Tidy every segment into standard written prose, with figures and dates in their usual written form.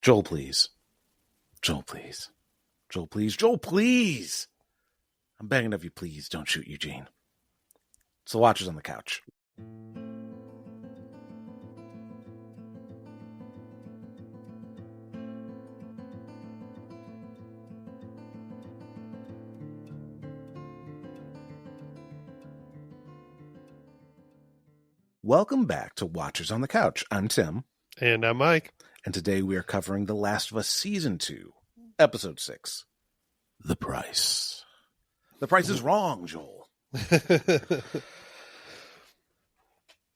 Joel, please. Joel, please. Joel, please. Joel, please. I'm begging of you, please don't shoot Eugene. It's the Watchers on the Couch. Welcome back to Watchers on the Couch. I'm Tim. And I'm Mike. And today we are covering The Last of Us Season 2, Episode 6, The Price. The price is wrong, Joel.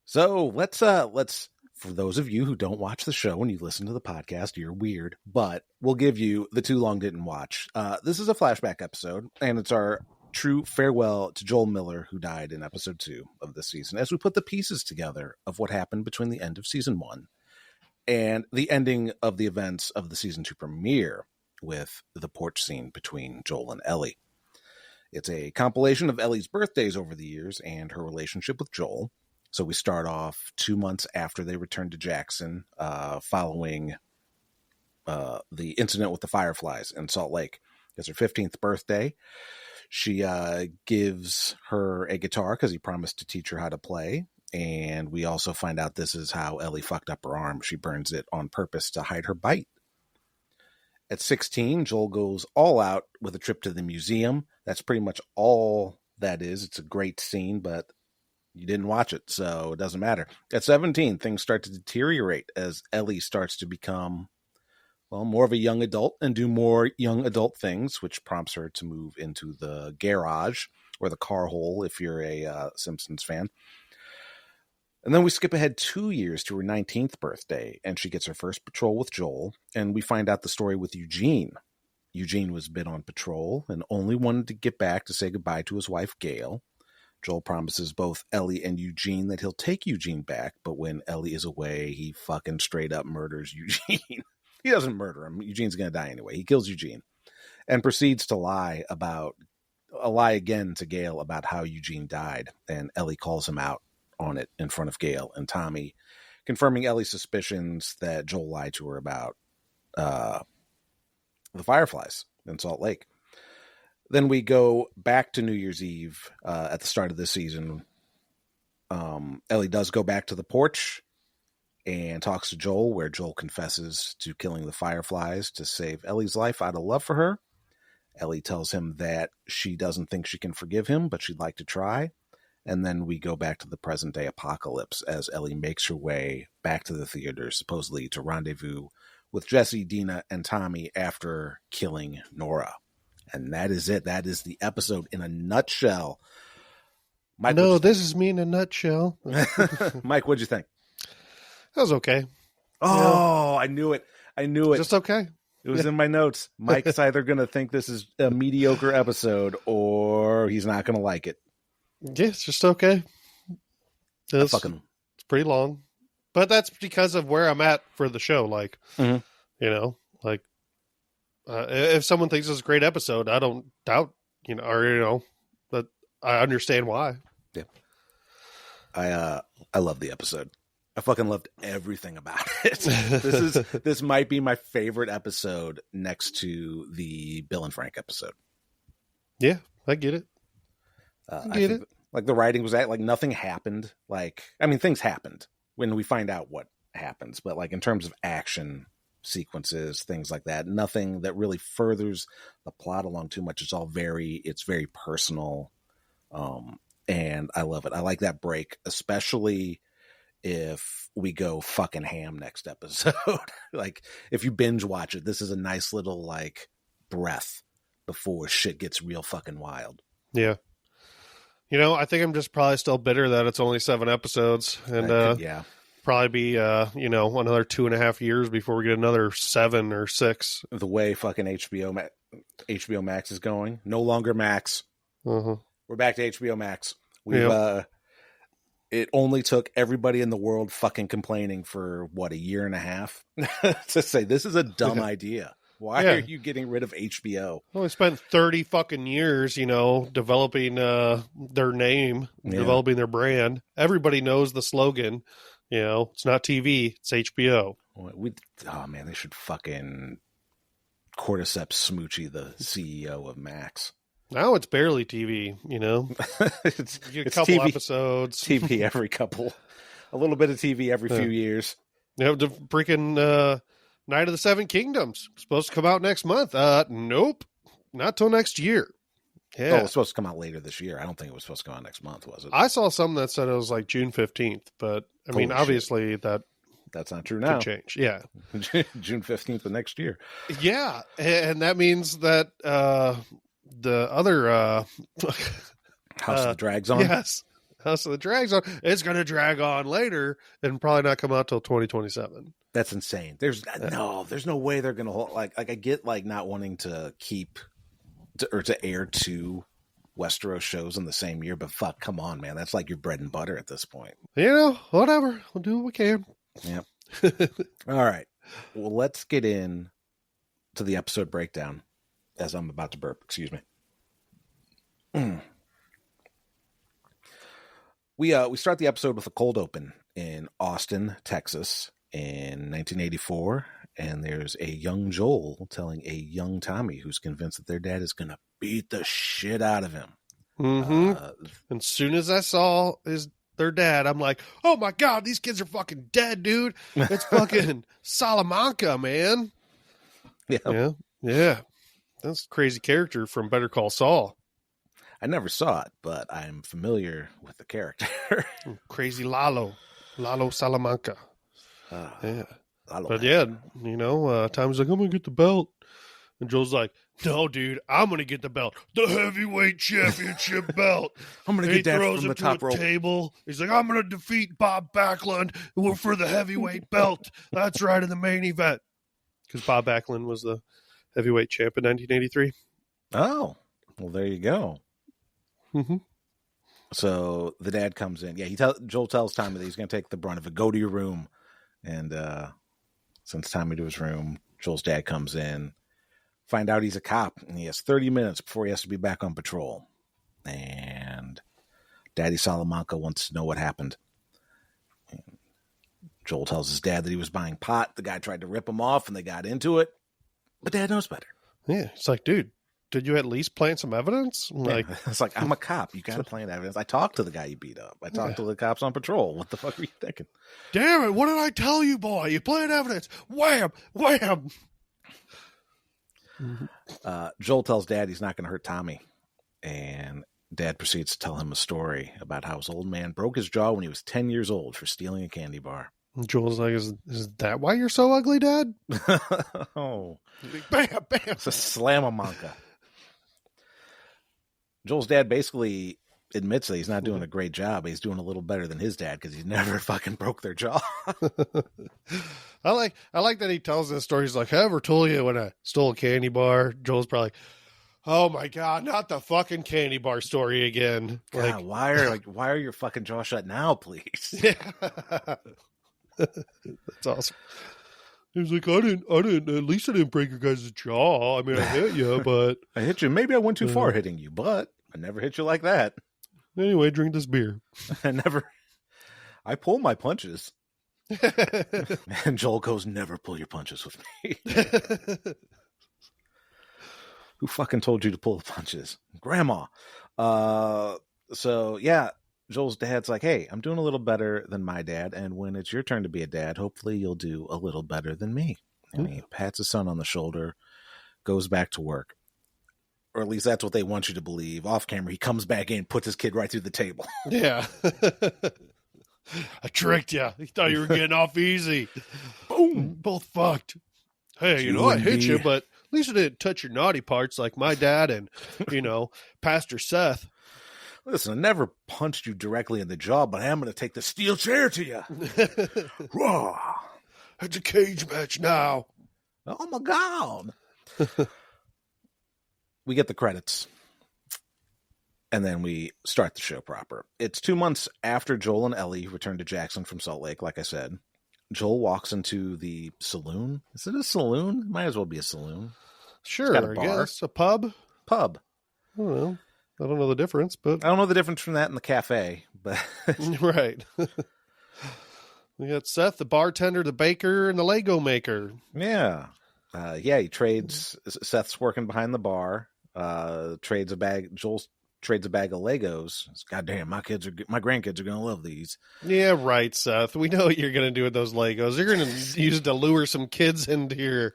So let's, for those of you who don't watch the show and you listen to the podcast, you're weird, but we'll give you the too long didn't watch. This is a flashback episode, and it's our true farewell to Joel Miller, who died in Episode 2 of this season, as we put the pieces together of what happened between the end of Season 1 and the ending of the events of the Season 2 premiere with the porch scene between Joel and Ellie. It's a compilation of Ellie's birthdays over the years and her relationship with Joel. So we start off 2 months after they returned to Jackson, following the incident with the fireflies in Salt Lake. It's her 15th birthday. She gives her a guitar because he promised to teach her how to play. And we also find out this is how Ellie fucked up her arm. She burns it on purpose to hide her bite. At 16, Joel goes all out with a trip to the museum. That's pretty much all that is. It's a great scene, but you didn't watch it, so it doesn't matter. At 17, things start to deteriorate as Ellie starts to become, well, more of a young adult and do more young adult things, which prompts her to move into the garage or the car hole if you're a Simpsons fan. And then we skip ahead 2 years to her 19th birthday, and she gets her first patrol with Joel, and we find out the story with Eugene. Eugene was bit on patrol and only wanted to get back to say goodbye to his wife, Gail. Joel promises both Ellie and Eugene that he'll take Eugene back, but when Ellie is away, he fucking straight up murders Eugene. He doesn't murder him. Eugene's going to die anyway. He kills Eugene and proceeds to lie again to Gail about how Eugene died, and Ellie calls him out on it in front of Gail and Tommy, confirming Ellie's suspicions that Joel lied to her about the fireflies in Salt Lake. Then we go back to New Year's Eve at the start of this season. Ellie does go back to the porch and talks to Joel, where Joel confesses to killing the fireflies to save Ellie's life out of love for her. Ellie tells him that she doesn't think she can forgive him, but she'd like to try. And then we go back to the present day apocalypse as Ellie makes her way back to the theater, supposedly to rendezvous with Jesse, Dina, and Tommy after killing Nora. And that is it. That is the episode in a nutshell. Mike, no, this is me in a nutshell. Mike, what'd you think? That was okay. Oh, yeah. I knew it. Just okay. It was in my notes. Mike's either going to think this is a mediocre episode or he's not going to like it. Yeah, it's just okay. It's pretty long. But that's because of where I'm at for the show. Like, if someone thinks it's a great episode, I don't doubt, that I understand why. Yeah. I love the episode. I fucking loved everything about it. This might be my favorite episode next to the Bill and Frank episode. Yeah, I get it. Like the writing was like nothing happened. Things happened when we find out what happens, but like in terms of action sequences, things like that, nothing that really furthers the plot along too much. It's very personal. And I love it. I like that break, especially if we go fucking ham next episode. Like if you binge watch it, this is a nice little like breath before shit gets real fucking wild. Yeah. I think I'm just probably still bitter that it's only 7 episodes, and probably be another 2.5 years before we get another 7 or 6. The way fucking HBO Max is going, no longer Max. Uh-huh. We're back to HBO Max. It only took everybody in the world fucking complaining for a year and a half to say this is a dumb idea. Why are you getting rid of HBO? Well, we spent 30 fucking years, developing their name, developing their brand. Everybody knows the slogan, it's not TV, it's HBO. Oh man, they should fucking Cordyceps Smoochie, the CEO of Max. Now it's barely TV, you know. it's a couple TV, episodes, TV every a little bit of TV every few years. You know, the freaking Night of the Seven Kingdoms supposed to come out next month. Nope, not till next year. Yeah, oh, it was supposed to come out later this year. I don't think it was supposed to come out next month, was it? I saw something that said it was like June 15th, but I mean, obviously that's not true now. Could change. Yeah, June 15th of next year. Yeah, and that means that the other House of the Drags On. Yes, House of the Drags On. It's going to drag on later and probably not come out till 2027. That's insane. There's no way they're going to hold. Like I get like not wanting to keep to air two Westeros shows in the same year, but fuck, come on, man. That's like your bread and butter at this point. You know, whatever. We'll do what we can. Yep. All right. Well, let's get in to the episode breakdown as I'm about to burp. Excuse me. We start the episode with a cold open in Austin, Texas in 1984. And there's a young Joel telling a young Tommy who's convinced that their dad is going to beat the shit out of him. Mm-hmm. And as soon as I saw their dad, I'm like, oh my God, these kids are fucking dead, dude. It's fucking Salamanca, man. Yeah. That's a crazy character from Better Call Saul. I never saw it, but I'm familiar with the character. Crazy Lalo Salamanca. Yeah. But yeah, you know, Tommy's like, I'm going to get the belt. And Joel's like, no, dude, I'm going to get the belt. The heavyweight championship belt. I'm going to get that from the top rope. Table. He's like, I'm going to defeat Bob Backlund for the heavyweight belt. That's right, in the main event. Because Bob Backlund was the heavyweight champ in 1983. Oh, well, there you go. Mm-hmm. So the dad comes in. Yeah, Joel tells Tommy that he's going to take the brunt of it. Go to your room. And sends Tommy to his room. Joel's dad comes in. Find out he's a cop. And he has 30 minutes before he has to be back on patrol. And Daddy Salamanca wants to know what happened. And Joel tells his dad that he was buying pot. The guy tried to rip him off and they got into it. But Dad knows better. Yeah, it's like, dude, did you at least plant some evidence? Like, it's like, I'm a cop. You got to plant evidence. I talked to the guy you beat up. I talked to the cops on patrol. What the fuck are you thinking? Damn it, what did I tell you, boy? You plant evidence. Wham! Wham! Joel tells Dad he's not going to hurt Tommy. And Dad proceeds to tell him a story about how his old man broke his jaw when he was 10 years old for stealing a candy bar. Joel's like, is that why you're so ugly, Dad? Oh. Bam, bam. It's a slamamanca. Joel's dad basically admits that he's not doing a great job, but he's doing a little better than his dad because he never fucking broke their jaw. I like that he tells this story. He's like, I ever told you when I stole a candy bar? Joel's probably like, oh my God, not the fucking candy bar story again. God, why are your fucking jaw shut now, please? Yeah. That's awesome. He was like, I didn't, at least I didn't break your guys' jaw. I mean, I hit you, but. I hit you. Maybe I went too far hitting you, but I never hit you like that. Anyway, drink this beer. I pull my punches. And Joel goes, never pull your punches with me. Who fucking told you to pull the punches? Grandma. So, yeah. Joel's dad's like, hey, I'm doing a little better than my dad, and when it's your turn to be a dad, hopefully you'll do a little better than me. And he pats his son on the shoulder, goes back to work. Or at least that's what they want you to believe. Off camera, he comes back in, puts his kid right through the table. Yeah. I tricked you. You thought you were getting off easy. Boom. Both fucked. Hey, I hit you, but at least I didn't touch your naughty parts like my dad and, Pastor Seth. Listen, I never punched you directly in the jaw, but I am going to take the steel chair to you. Raw. It's a cage match now. Oh, my God. We get the credits. And then we start the show proper. It's 2 months after Joel and Ellie return to Jackson from Salt Lake, like I said. Joel walks into the saloon. Is it a saloon? Might as well be a saloon. Sure, I guess. A pub? Pub. I don't know. I don't know the difference, but... I don't know the difference from that and the cafe, but... Right. We got Seth, the bartender, the baker, and the Lego maker. Yeah. He trades. Seth's working behind the bar. Trades a bag. Joel trades a bag of Legos. God damn, my grandkids are gonna love these. Yeah, right, Seth. We know what you're gonna do with those Legos. You're gonna use it to lure some kids into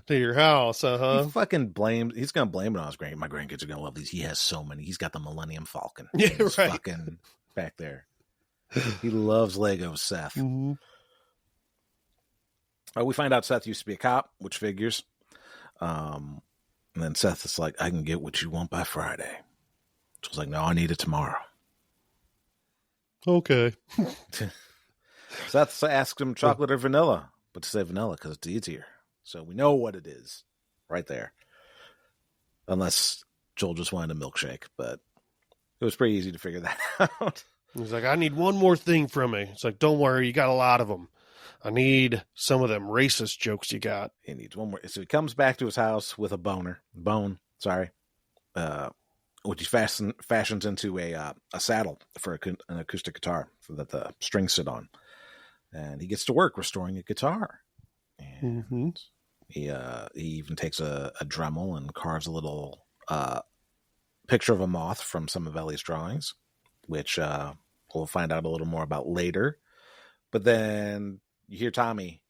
your house, He fucking blames. He's gonna blame it on his my grandkids are gonna love these. He has so many. He's got the Millennium Falcon. Yeah, He's right. Fucking back there. He loves Legos, Seth. Mm-hmm. We find out Seth used to be a cop, which figures. And then Seth is like, I can get what you want by Friday. Joel's like, no, I need it tomorrow. Okay. Seth asks him chocolate or vanilla, but to say vanilla because it's easier. So we know what it is right there. Unless Joel just wanted a milkshake, but it was pretty easy to figure that out. He's like, I need one more thing from me. It's like, don't worry, you got a lot of them. I need some of them racist jokes you got. He needs one more. So he comes back to his house with a bone, which he fashions into a saddle for an acoustic guitar that the strings sit on. And he gets to work restoring a guitar. And he even takes a Dremel and carves a little picture of a moth from some of Ellie's drawings, which we'll find out a little more about later. But then you hear Tommy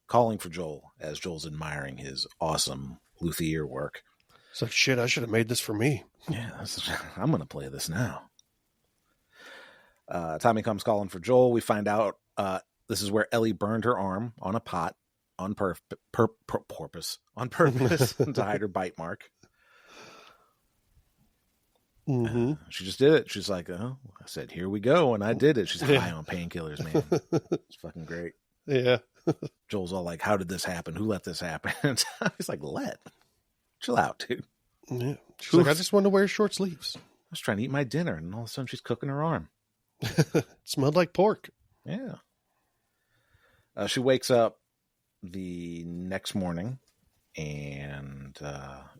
calling for Joel as Joel's admiring his awesome luthier work. It's like, shit, I should have made this for me. Yeah, I'm going to play this now. Tommy comes calling for Joel. We find out this is where Ellie burned her arm on a pot on purpose to hide her bite mark. She just did it. She's like, oh, I said, here we go. And I did it. She's high on painkillers, man. It's fucking great. Yeah. Joel's all like, how did this happen? Who let this happen? He's like, chill out, dude. Yeah. She's like, I just wanted to wear short sleeves. I was trying to eat my dinner, and all of a sudden she's cooking her arm. It smelled like pork. Yeah. She wakes up the next morning, and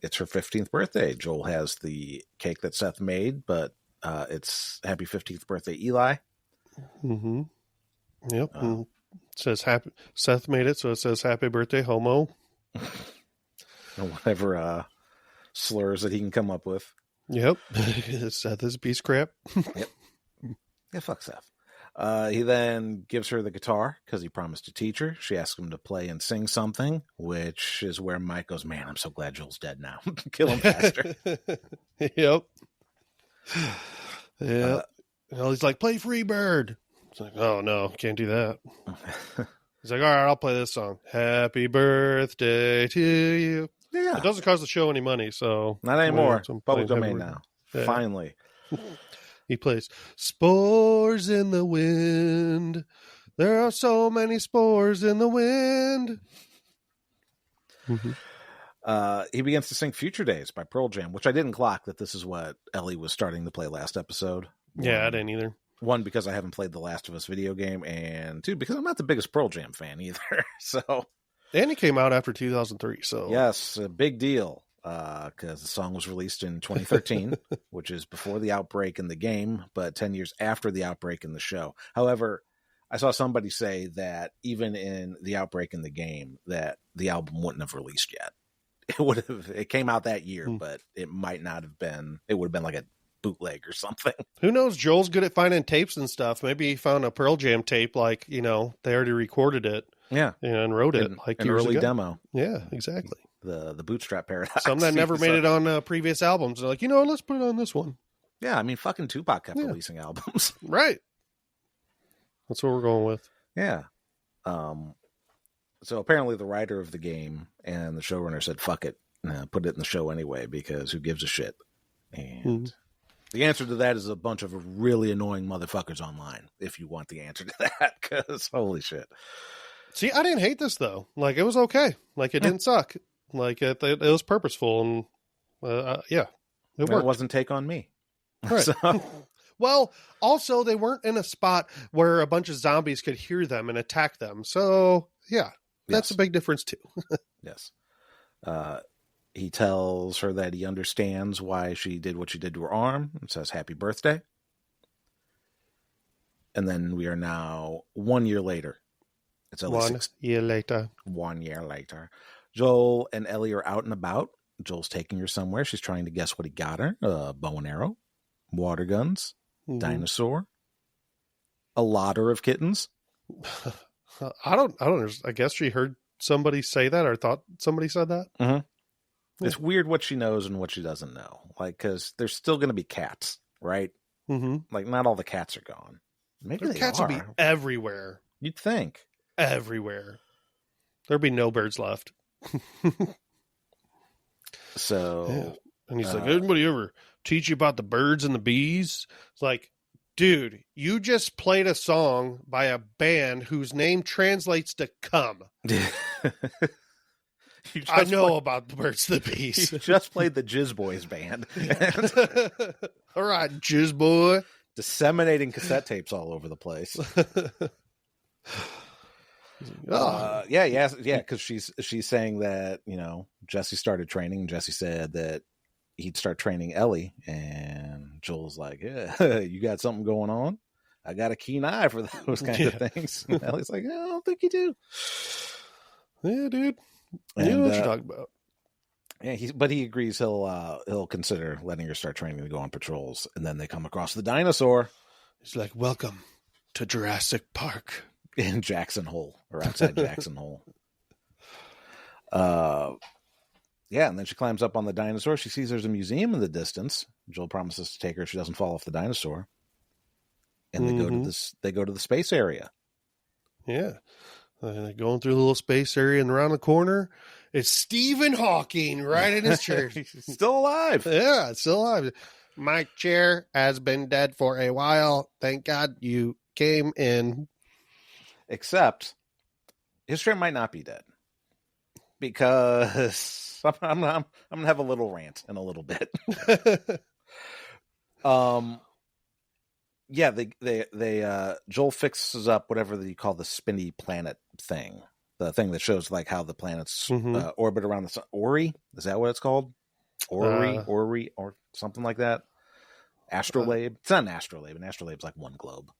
it's her 15th birthday. Joel has the cake that Seth made, but it's happy 15th birthday, Eli. Mm-hmm. Yep. It says happy. Seth made it, so it says happy birthday, homo. Or whatever slurs that he can come up with. Yep. Seth is a piece of crap. Yep. Yeah, fuck Seth. He then gives her the guitar because he promised to teach her. She asks him to play and sing something, which is where Mike goes, man, I'm so glad Joel's dead now. Kill him faster. Yep. Yeah. He's like, play Freebird. It's like, oh, no, can't do that. He's like, all right, I'll play this song. Happy birthday to you. Yeah. It doesn't cost the show any money, so. Not anymore. Public domain now. Yeah. Finally. He plays Spores in the Wind. There are so many spores in the wind. He begins to sing Future Days by Pearl Jam, which I didn't clock that this is what Ellie was starting to play last episode. Yeah, I didn't either. One, because I haven't played the Last of Us video game, and two, because I'm not the biggest Pearl Jam fan either. So, and it came out after 2003, so. Yes, a big deal. Because the song was released in 2013, which is before the outbreak in the game, but 10 years after the outbreak in the show. However, I saw somebody say that even in the outbreak in the game, that the album wouldn't have released yet. It came out that year, but it might not have been. It would have been like a bootleg or something. Who knows? Joel's good at finding tapes and stuff. Maybe he found a Pearl Jam tape, like, they already recorded it. Yeah, and wrote it like an early demo. Yeah, exactly. The Bootstrap Paradox. Some that never made it on previous albums. They're like, let's put it on this one. Yeah, I mean, fucking Tupac kept releasing albums. Right. That's what we're going with. Yeah. So apparently the writer of the game and the showrunner said, fuck it, put it in the show anyway, because who gives a shit? And the answer to that is a bunch of really annoying motherfuckers online, if you want the answer to that, because holy shit. See, I didn't hate this, though. Like, it was okay. Like, it didn't suck. Like, it was purposeful, and, it worked. It wasn't Take on Me. Right. So. Well, also, they weren't in a spot where a bunch of zombies could hear them and attack them. So, yeah, that's a big difference, too. Yes. He tells her that he understands why she did what she did to her arm and says, happy birthday. And then we are now 1 year later. It's only 1 year later. 1 year later. Joel and Ellie are out and about. Joel's taking her somewhere. She's trying to guess what he got her. Bow and arrow, water guns, dinosaur, a lotter of kittens. I don't. I guess she heard somebody say that, or thought somebody said that. Mm-hmm. Yeah. It's weird what she knows and what she doesn't know. Like, because there's still going to be cats, right? Mm-hmm. Like, not all the cats are gone. Maybe the cats will be everywhere. You'd think. Everywhere. There'd be no birds left. So, yeah. And he's like, anybody ever teach you about the birds and the bees? It's like, dude, you just played a song by a band whose name translates to come. I know about the birds and the bees. You just played the Jizz Boys band. All right, Jizz Boy. Disseminating cassette tapes all over the place. Because she's saying that, you know, Jesse started training. Jesse said that he'd start training Ellie, and Joel's like, yeah, you got something going on? I got a keen eye for those kinds of things. And Ellie's like, I don't think you do. Yeah, dude. You know what you're talking about. Yeah, but he agrees he'll consider letting her start training to go on patrols. And then they come across the dinosaur. He's like, welcome to Jurassic Park. In Jackson Hole, or outside Jackson Hole. And then she climbs up on the dinosaur. She sees there's a museum in the distance. Joel promises to take her if she doesn't fall off the dinosaur. And they go to the space area. Yeah. Going through the little space area, and around the corner, it's Stephen Hawking right in his chair. He's still alive. Yeah, still alive. My chair has been dead for a while. Thank God you came in. Except his chair might not be dead, because I'm gonna have a little rant in a little bit. Joel fixes up whatever you call the spinny planet thing, the thing that shows like how the planets orbit around the sun. Ori, is that what it's called? Ori, or something like that. Astrolabe. It's not an astrolabe. An astrolabe's like one globe.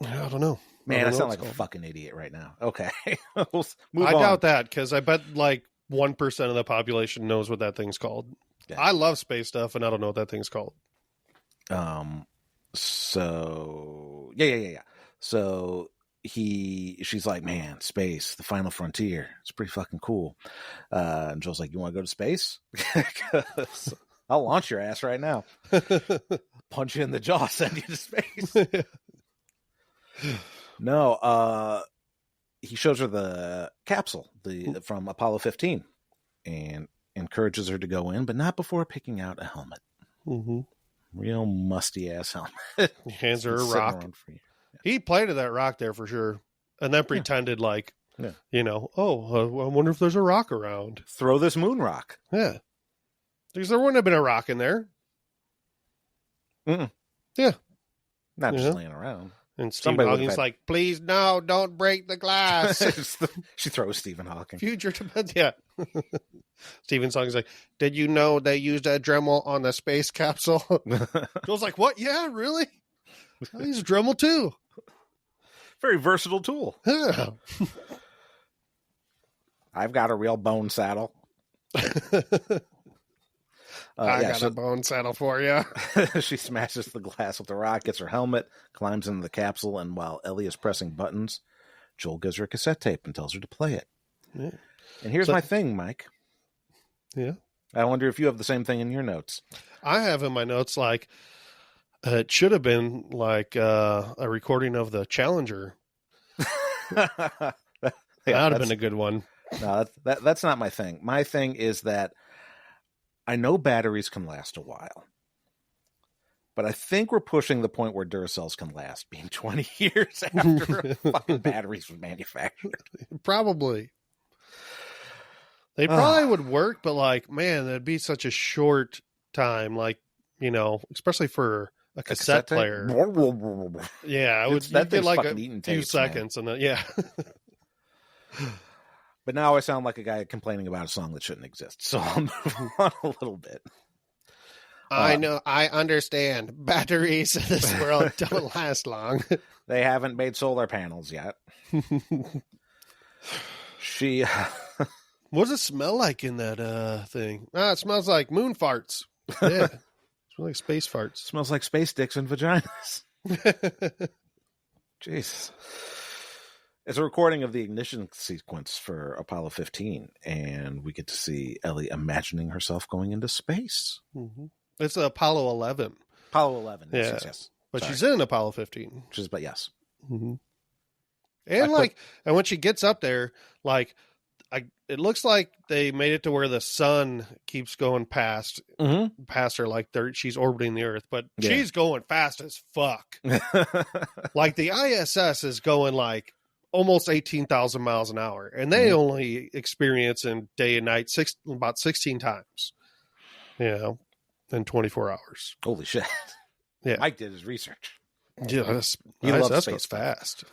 I don't know. Man, I sound like a fucking idiot right now. Okay. We'll I doubt that, because I bet like 1% of the population knows what that thing's called. Yeah. I love space stuff, and I don't know what that thing's called. So yeah. So she's like, man, space, the final frontier. It's pretty fucking cool. And Joel's like, you want to go to space? I'll launch your ass right now. Punch you in the jaw, send you to space. No, he shows her the capsule, from Apollo 15, and encourages her to go in, but not before picking out a helmet. Mm-hmm. Real musty ass helmet. He hands her a rock. Yeah. He planted that rock there for sure, and then pretended like, you know, I wonder if there's a rock around. Throw this moon rock. Yeah, because there wouldn't have been a rock in there. Mm-mm. Yeah, not just laying around. And Stephen Hawking's like, please, no, don't break the glass. She throws Stephen Hawking. Future to yeah. Stephen Hawking's like, did you know they used a Dremel on the space capsule? Joel's like, what? Yeah, really? I use a Dremel too. Very versatile tool. Yeah. I've got a real bone saddle. I got a bone saddle for you. She smashes the glass with the rock, gets her helmet, climbs into the capsule, and while Ellie is pressing buttons, Joel gives her a cassette tape and tells her to play it. Yeah. And here's my thing, Mike. Yeah. I wonder if you have the same thing in your notes. I have in my notes, like, it should have been like a recording of the Challenger. That would have been a good one. No, that's not my thing. My thing is that I know batteries can last a while, but I think we're pushing the point where Duracells can last, being 20 years after fucking batteries were manufactured. Probably. They probably would work, but like, man, that'd be such a short time, like, you know, especially for a cassette player. Yeah, it would get like a few tapes, seconds, man. And then, yeah. But now I sound like a guy complaining about a song that shouldn't exist. So I'll move on a little bit. I know. I understand. Batteries in this world don't last long. They haven't made solar panels yet. What does it smell like in that thing? It smells like moon farts. Yeah. It smells like space farts. Smells like space dicks and vaginas. Jesus. It's a recording of the ignition sequence for Apollo 15, and we get to see Ellie imagining herself going into space. Mm-hmm. It's Apollo 11. Apollo 11. Yeah. Yes. But she's in Apollo 15. But yes. Mm-hmm. And and when she gets up there, it looks like they made it to where the sun keeps going past her, like she's orbiting the Earth, but she's going fast as fuck. Like the ISS is going like almost 18,000 miles an hour, and they only experience in day and night about 16 times, in 24 hours. Holy shit. Yeah. Mike did his research. Yeah, he loves that space goes fast.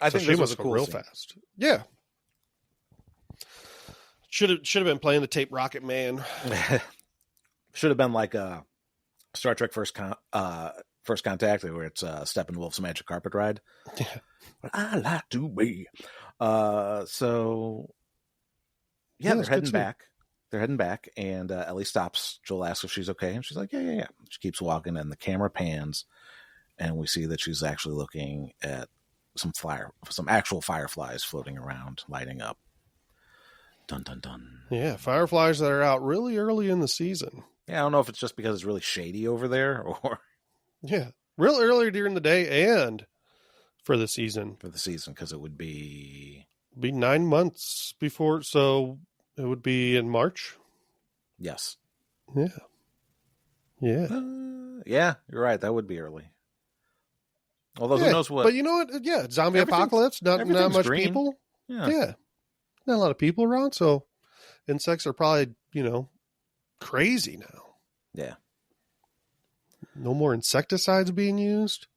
I think she this must was a go cool real scene. fast. Yeah. Should have been playing the tape Rocket Man. Should have been like a Star Trek First Contact, where it's Steppenwolf's Magic Carpet Ride. Yeah. But I like to be. So yeah, they're heading back. They're heading back, and Ellie stops. Joel asks if she's okay, and she's like, yeah. She keeps walking, and the camera pans, and we see that she's actually looking at some actual fireflies floating around, lighting up. Dun, dun, dun. Yeah, fireflies that are out really early in the season. Yeah, I don't know if it's just because it's really shady over there, or... Yeah, real early during the day and for the season. For the season, because it would be... 9 months before, so it would be in March. Yes. Yeah. Yeah. Yeah, you're right. That would be early. Although who knows what... But you know what? Yeah, zombie apocalypse, not much green. people. Yeah. Not a lot of people around, so insects are probably, crazy now. Yeah. No more insecticides being used.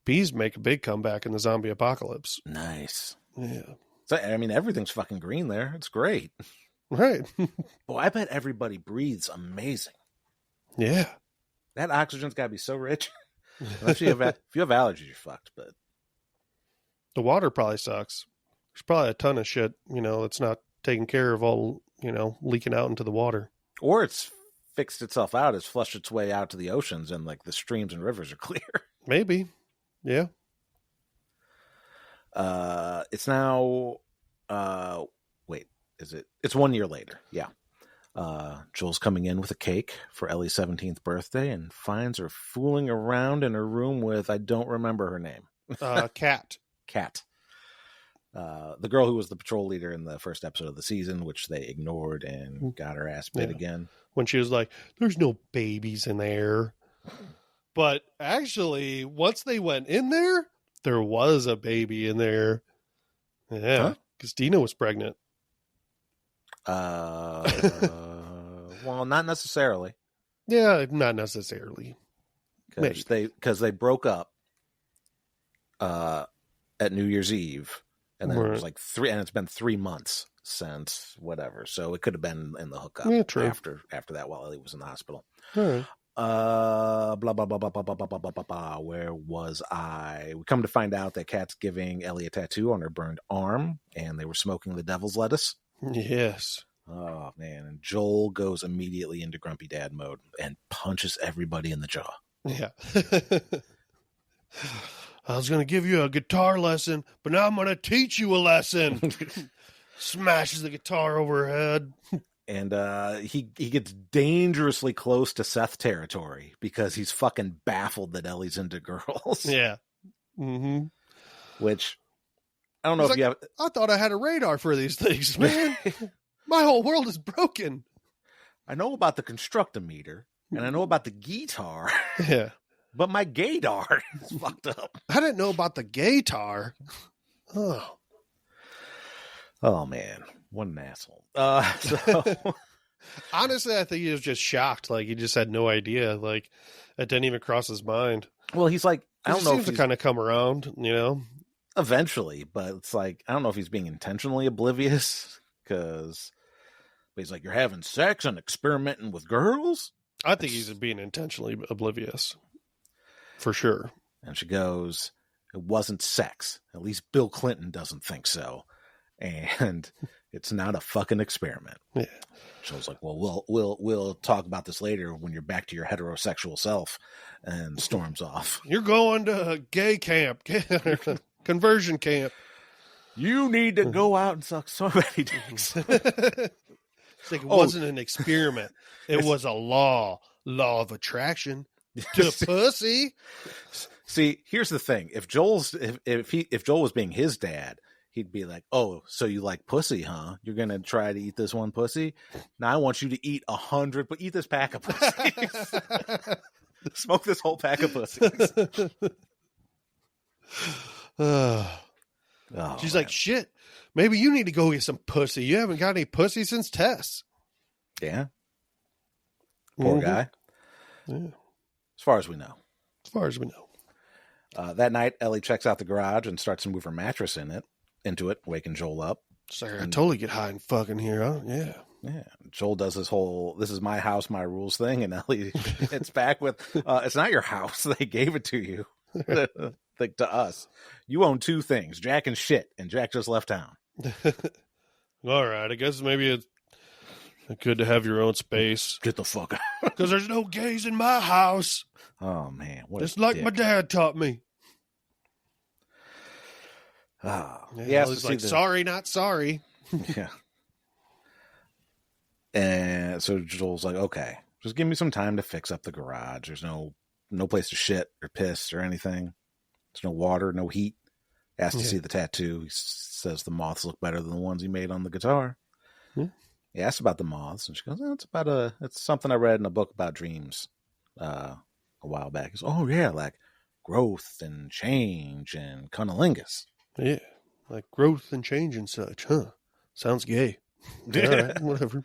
Bees make a big comeback in the zombie apocalypse. Nice. Yeah. So, I mean, everything's fucking green there. It's great. Right. Boy, I bet everybody breathes amazing. Yeah. That oxygen's got to be so rich. If you have allergies, you're fucked, but... The water probably sucks. There's probably a ton of shit, that's not taken care of, all, leaking out into the water. Or it's fixed itself out. It's flushed its way out to the oceans, and like the streams and rivers are clear. Maybe. Yeah. It's now, it's 1 year later. Yeah. Joel's coming in with a cake for Ellie's 17th birthday and finds her fooling around in her room with, I don't remember her name. Kat. Kat. The girl who was the patrol leader in the first episode of the season, which they ignored and got her ass bit again. When she was like, there's no babies in there. But actually, once they went in there was a baby in there. Yeah, because Dina was pregnant. Well, not necessarily. Yeah, not necessarily. Because they broke up at New Year's Eve. And then it was like it's been 3 months since whatever. So it could have been in the hookup after that while Ellie was in the hospital. All right. Blah, blah, blah, blah, blah, blah, blah, blah, blah, blah. Where was I? We come to find out that Kat's giving Ellie a tattoo on her burned arm, and they were smoking the devil's lettuce. Yes. Oh, man. And Joel goes immediately into grumpy dad mode and punches everybody in the jaw. Yeah. I was going to give you a guitar lesson, but now I'm going to teach you a lesson. Smashes the guitar over her head. And he gets dangerously close to Seth territory because he's fucking baffled that Ellie's into girls. Yeah. Mm-hmm. Which, I don't know if you have... I thought I had a radar for these things, man. My whole world is broken. I know about the constructometer, and I know about the guitar. Yeah. But my gaydar is fucked up. I didn't know about the gaydar. Oh, man. What an asshole. So... Honestly, I think he was just shocked. Like, he just had no idea. Like, it didn't even cross his mind. Well, he's like, I don't know if he's kind of come around, Eventually, but it's like, I don't know if he's being intentionally oblivious, but But he's like, you're having sex and experimenting with girls? I think he's being intentionally oblivious. For sure. And she goes, it wasn't sex. At least Bill Clinton doesn't think so. And it's not a fucking experiment. Yeah. Joel's like, well, we'll talk about this later when you're back to your heterosexual self, and storms off. You're going to gay camp, conversion camp. You need to go out and suck so many dicks. It's like it wasn't an experiment. It was a law of attraction to pussy. See, here's the thing: if Joel was being his dad, he'd be like, "Oh, so you like pussy, huh? You're gonna try to eat this one pussy? Now I want you to eat 100, but eat this pack of pussies. Smoke this whole pack of pussies." She's like, shit, maybe you need to go get some pussy. You haven't got any pussy since Tess. Yeah. Poor guy. Yeah. As far as we know. That night, Ellie checks out the garage and starts to move her mattress into it, waking Joel up. It's like, I totally get high and fucking here, huh? Yeah. Yeah. Joel does this whole, this is my house, my rules thing. And Ellie hits back with, it's not your house. They gave it to you. Like to us. You own two things, Jack and shit. And Jack just left town. All right. I guess maybe it's good to have your own space. Get the fuck out. Because there's no gays in my house. Oh, man. It's like my dad taught me. Oh, yeah. He's like, sorry, not sorry. Yeah. And so Joel's like, okay, just give me some time to fix up the garage. There's no place to shit or piss or anything. There's no water, no heat. Asks to see the tattoo. He says the moths look better than the ones he made on the guitar. He asks about the moths, and she goes, it's something I read in a book about dreams a while back. He goes, oh, yeah, like growth and change and cunnilingus. Yeah, like growth and change and such, huh? Sounds gay. All right, whatever.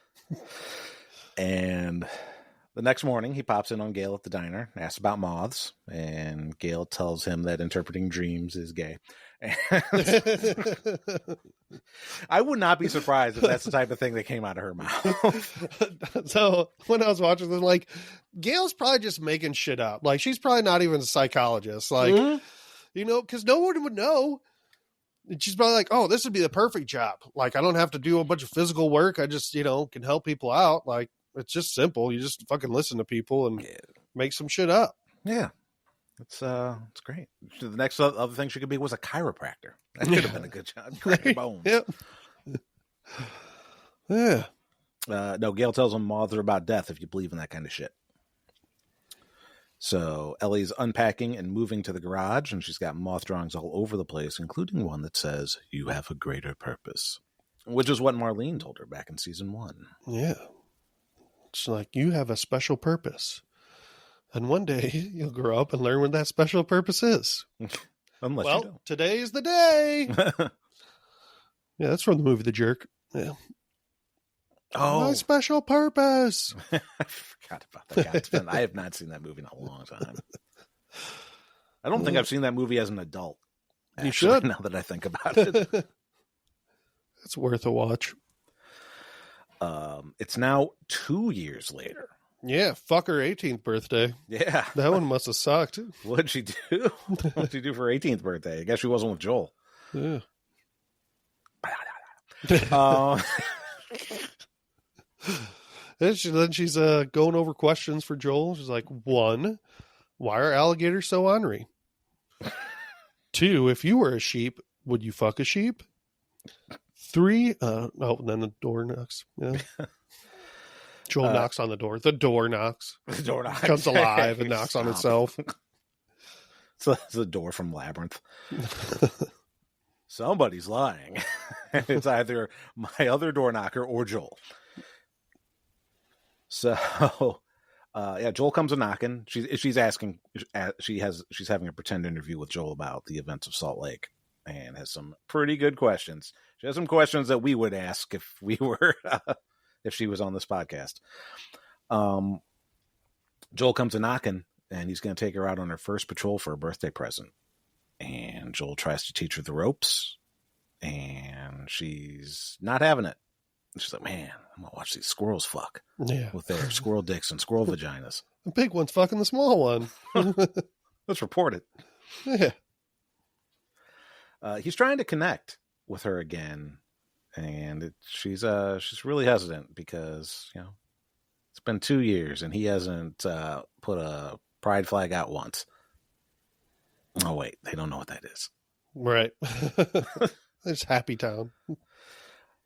And the next morning, he pops in on Gail at the diner, asks about moths, and Gail tells him that interpreting dreams is gay. I would not be surprised if that's the type of thing that came out of her mouth. So when I was watching this, like, Gail's probably just making shit up. Like, she's probably not even a psychologist. Like, because no one would know. And she's probably like, oh, this would be the perfect job. Like, I don't have to do a bunch of physical work. I just, can help people out. Like, it's just simple. You just fucking listen to people and make some shit up. Yeah. It's great. The next other thing she could be was a chiropractor. That could have been a good job. Crack your bones. Yep. Yeah. No, Gail tells him moths are about death if you believe in that kind of shit. So Ellie's unpacking and moving to the garage, and she's got moth drawings all over the place, including one that says, "You have a greater purpose," which is what Marlene told her back in season 1. Yeah. It's like, you have a special purpose. And one day you'll grow up and learn what that special purpose is. Unless you don't. Today's the day. Yeah, that's from the movie The Jerk. Yeah. Oh, my special purpose. I forgot about that. God, I have not seen that movie in a long time. I don't think I've seen that movie as an adult. You should. Now that I think about it. It's worth a watch. It's now 2 years later. Yeah, fuck her 18th birthday. Yeah. That one must have sucked. What'd she do? What'd she do for her 18th birthday? I guess she wasn't with Joel. Yeah. Then she's going over questions for Joel. She's like, 1, why are alligators so ornery? 2, if you were a sheep, would you fuck a sheep? 3, then the door knocks. Yeah. Joel knocks on the door. The door knocks. The door knocks. Comes alive and knocks on itself. So it's the door from Labyrinth. Somebody's lying. It's either my other door knocker or Joel. So, Joel comes a knocking. She's asking. She's having a pretend interview with Joel about the events of Salt Lake, and has some pretty good questions. She has some questions that we would ask if we were. If she was on this podcast. Joel comes a knocking, and he's going to take her out on her first patrol for a birthday present. And Joel tries to teach her the ropes, and she's not having it. She's like, man, I'm going to watch these squirrels fuck. Yeah. With their squirrel dicks and squirrel vaginas. The big one's fucking the small one. Let's report it. Yeah. He's trying to connect with her again. And she's really hesitant because, it's been 2 years and he hasn't put a pride flag out once. Oh, wait. They don't know what that is. Right. It's Happy Town.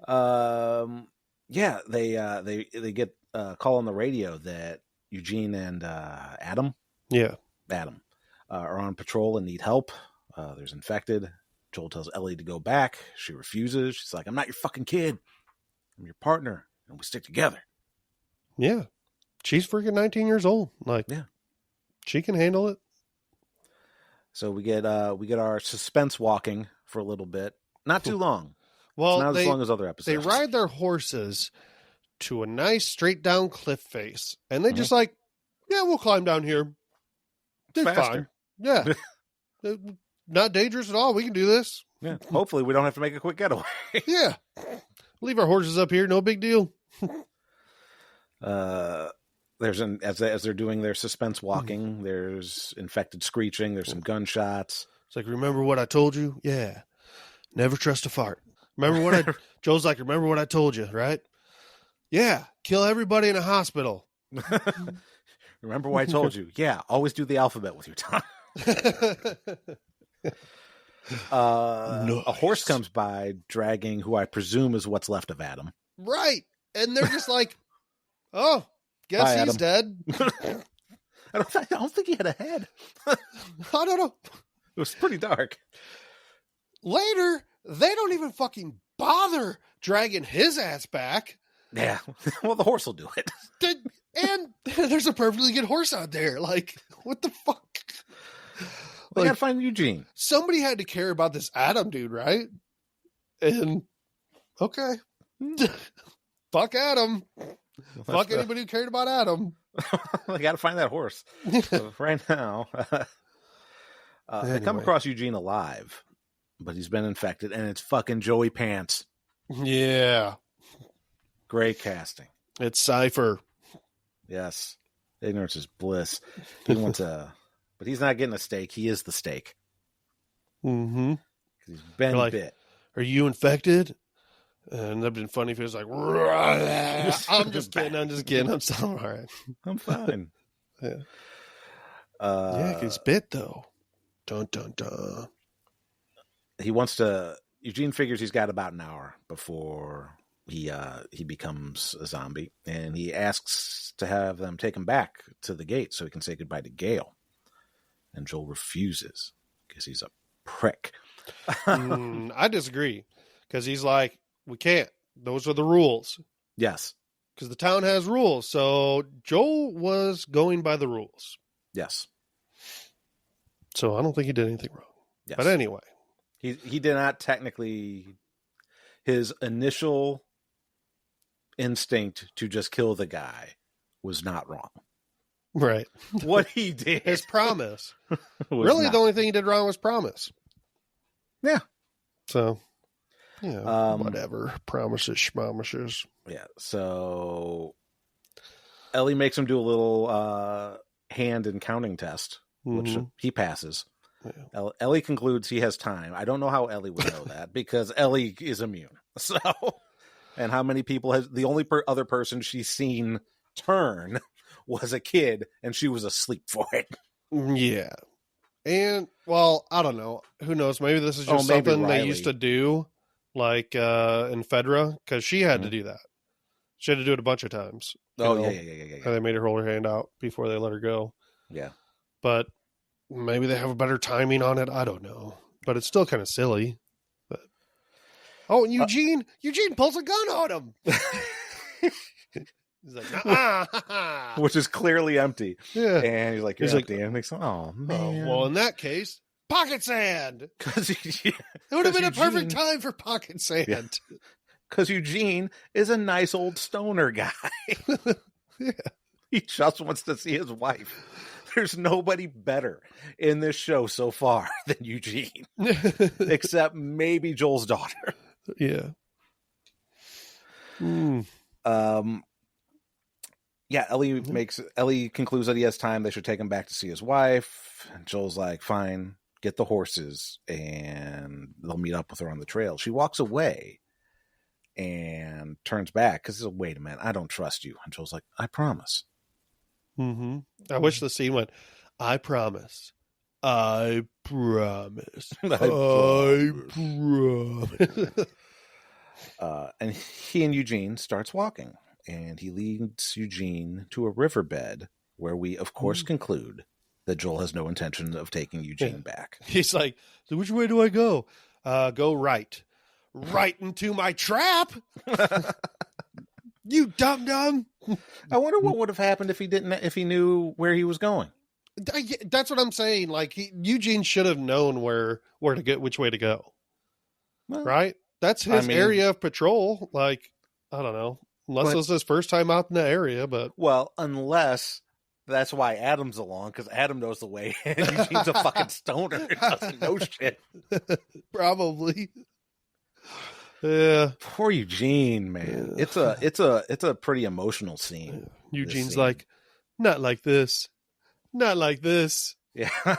Yeah, they get a call on the radio that Eugene and Adam are on patrol and need help. There's infected. Joel tells Ellie to go back. She refuses. She's like, I'm not your fucking kid. I'm your partner, and we stick together. Yeah. She's freaking 19 years old. Like, yeah, she can handle it. So we get our suspense walking for a little bit. Not too long. Well, not as long as other episodes. They ride their horses to a nice straight down cliff face, and they just like, yeah, we'll climb down here. It's fine. Yeah. Not dangerous at all. We can do this. Yeah. Hopefully we don't have to make a quick getaway. Yeah. Leave our horses up here. No big deal. As they're doing their suspense walking, there's infected screeching. There's some gunshots. It's like, remember what I told you? Yeah. Never trust a fart. Remember what Joel's like, remember what I told you, right? Yeah. Kill everybody in a hospital. Remember what I told you? Yeah. Always do the alphabet with your tongue. Nice. A horse comes by dragging who I presume is what's left of Adam. Right. And they're just like, oh, guess bye, he's dead. I don't think he had a head. I don't know. It was pretty dark. Later, they don't even fucking bother dragging his ass back. Yeah. Well, the horse will do it. And there's a perfectly good horse out there. Like, what the fuck? We gotta find Eugene. Somebody had to care about this Adam dude, right? And okay. Fuck Adam. Fuck anybody who cared about Adam. We gotta find that horse. So right now. They come across Eugene alive, but he's been infected, and it's fucking Joey Pants. Yeah. Great casting. It's Cypher. Yes. Ignorance is bliss. He wants but he's not getting a steak. He is the steak. Mm-hmm. He's been bit. Are you infected? And that'd been funny if he was like, I'm just kidding. I'm so all right. I'm fine. Yeah. Yeah, he's bit though. Dun, dun, dun. Eugene figures he's got about an hour before he becomes a zombie, and he asks to have them take him back to the gate so he can say goodbye to Gail. And Joel refuses because he's a prick. I disagree, because he's like, we can't. Those are the rules. Yes. Because the town has rules. So Joel was going by the rules. Yes. So I don't think he did anything wrong. Yes. But anyway. He did not technically... His initial instinct to just kill the guy was not wrong. Right. What he did. His promise. Really, the only thing he did wrong was promise. Yeah. So, yeah, whatever. Promises, schmomises. Yeah. So, Ellie makes him do a little hand and counting test, which he passes. Yeah. Ellie concludes he has time. I don't know how Ellie would know that, because Ellie is immune. So, and how many people the only other person she's seen turn was a kid, and she was asleep for it. Yeah. And, well, I don't know. Who knows? Maybe this is just something they used to do, like in Fedra, because she had to do that. She had to do it a bunch of times. Yeah. And they made her hold her hand out before they let her go. Yeah. But maybe they have a better timing on it. I don't know. But it's still kind of silly. But and Eugene pulls a gun on him. He's like, nah. Which is clearly empty. Yeah. And he's like, you're empty. And he's like, oh, man. Well, in that case, pocket sand. It would have been a perfect time for pocket sand. Because Eugene is a nice old stoner guy. Yeah. He just wants to see his wife. There's nobody better in this show so far than Eugene. Except maybe Joel's daughter. Yeah. Yeah, Ellie concludes that he has time. They should take him back to see his wife. And Joel's like, fine, get the horses, and they'll meet up with her on the trail. She walks away and turns back because, wait a minute, I don't trust you. And Joel's like, I promise. Mm-hmm. I wish the scene went, I promise. I promise. I promise. And he and Eugene starts walking, and he leads Eugene to a riverbed where we, of course, conclude that Joel has no intention of taking Eugene back. He's like, so which way do I go? Go right. Right into my trap. You dum-dum. I wonder what would have happened if he knew where he was going. That's what I'm saying. Like Eugene should have known where to get, which way to go. Well, right? That's his area of patrol. Like, I don't know. Unless it was his first time out in the area, but unless that's why Adam's along, because Adam knows the way. And Eugene's a fucking stoner. Doesn't know shit. Probably. Yeah. Poor Eugene, man. It's a pretty emotional scene. Eugene's like, not like this. Not like this. Yeah.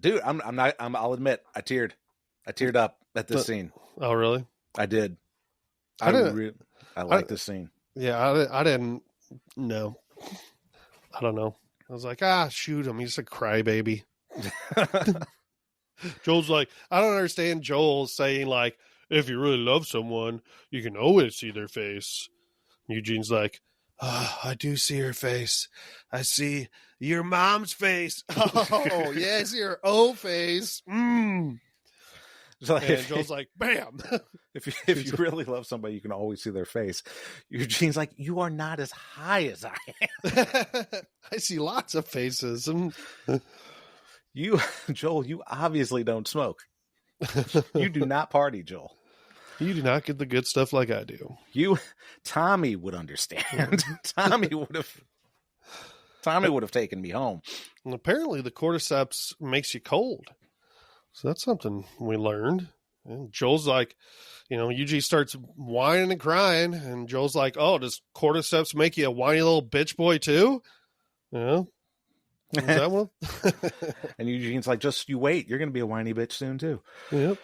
Dude, I'll admit, I teared up at this scene. Oh, really? I did. I like this scene. Yeah, I didn't know. I don't know. I was like, shoot him. He's a crybaby. Joel's like, I don't understand Joel saying, like, if you really love someone, you can always see their face. Eugene's like, I do see her face. I see your mom's face. Oh, yes, your O face. Like, and Joel's like, bam. If you really love somebody, you can always see their face. Eugene's like, you are not as high as I am. I see lots of faces. Joel, you obviously don't smoke. You do not party, Joel. You do not get the good stuff like I do. Tommy would understand. Tommy would have taken me home. And apparently the cordyceps makes you cold. So that's something we learned. And Joel's like, Eugene starts whining and crying. And Joel's like, oh, does cordyceps make you a whiny little bitch boy too? Is that one? And Eugene's like, just you wait. You're going to be a whiny bitch soon too. Yep.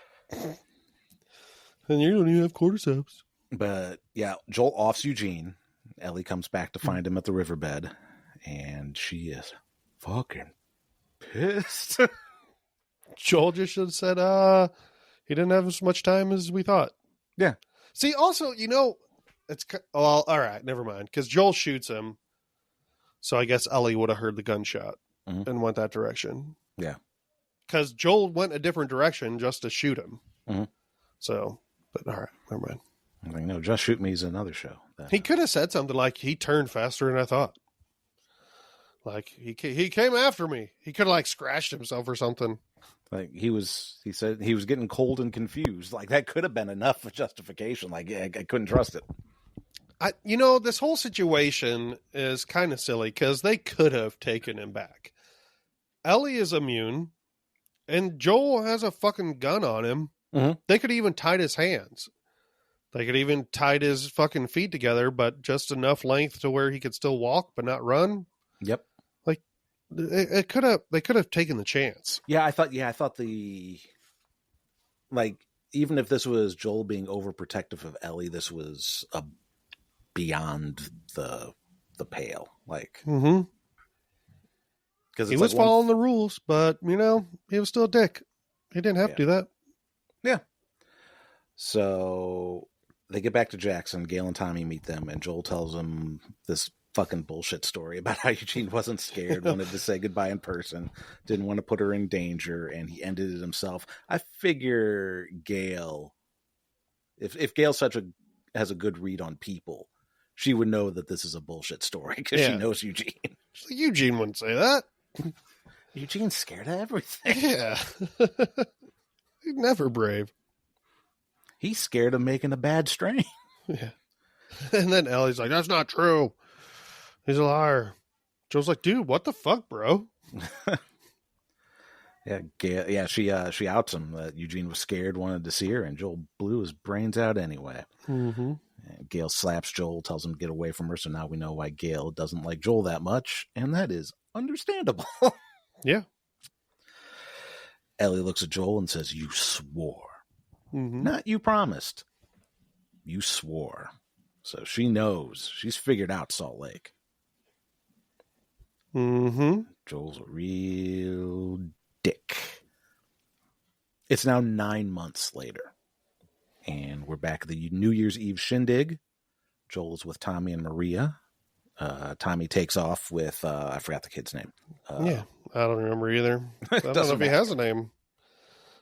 And you don't even have cordyceps. But yeah, Joel offs Eugene. Ellie comes back to find him at the riverbed. And she is fucking pissed. Joel just should have said, he didn't have as much time as we thought. Yeah. See, also, all right, never mind. Because Joel shoots him. So I guess Ellie would have heard the gunshot and went that direction. Yeah. Because Joel went a different direction just to shoot him. Mm-hmm. So, but all right, never mind. I think, no, Just Shoot Me is another show. He could have said something like, he turned faster than I thought. Like, he came after me. He could have, scratched himself or something. Like, he said he was getting cold and confused. Like, that could have been enough of justification. Like, yeah, I couldn't trust it. This whole situation is kind of silly because they could have taken him back. Ellie is immune, and Joel has a fucking gun on him. Mm-hmm. They could even tied his hands. They could even tied his fucking feet together, but just enough length to where he could still walk but not run. Yep. They could have taken the chance. Yeah, I thought even if this was Joel being overprotective of Ellie, this was beyond the pale. Like, because he was following the rules, but he was still a dick. He didn't have to do that. Yeah. So they get back to Jackson. Gail and Tommy meet them, and Joel tells them this fucking bullshit story about how Eugene wasn't scared, wanted to say goodbye in person, didn't want to put her in danger, and he ended it himself. I figure Gail, if Gail has a good read on people, she would know that this is a bullshit story because she knows Eugene. Eugene wouldn't say that. Eugene's scared of everything. Yeah. He's never brave. He's scared of making a bad strain. Yeah. And then Ellie's like, that's not true. He's a liar. Joe's like, dude, what the fuck, bro? Yeah, Gail, yeah, she outs him that Eugene was scared, wanted to see her, and Joel blew his brains out anyway. Mm-hmm. Gail slaps Joel, tells him to get away from her, so now we know why Gail doesn't like Joel that much, and that is understandable. Yeah. Ellie looks at Joel and says, "You swore." Mm-hmm. Not you promised. You swore. So she knows. She's figured out Salt Lake. Mm-hmm. Joel's a real dick. It's now 9 months later, and we're back at the New Year's Eve shindig. Joel is with Tommy and Maria. Tommy takes off with, I forgot the kid's name. Yeah, I don't remember either. I don't know if he has a name.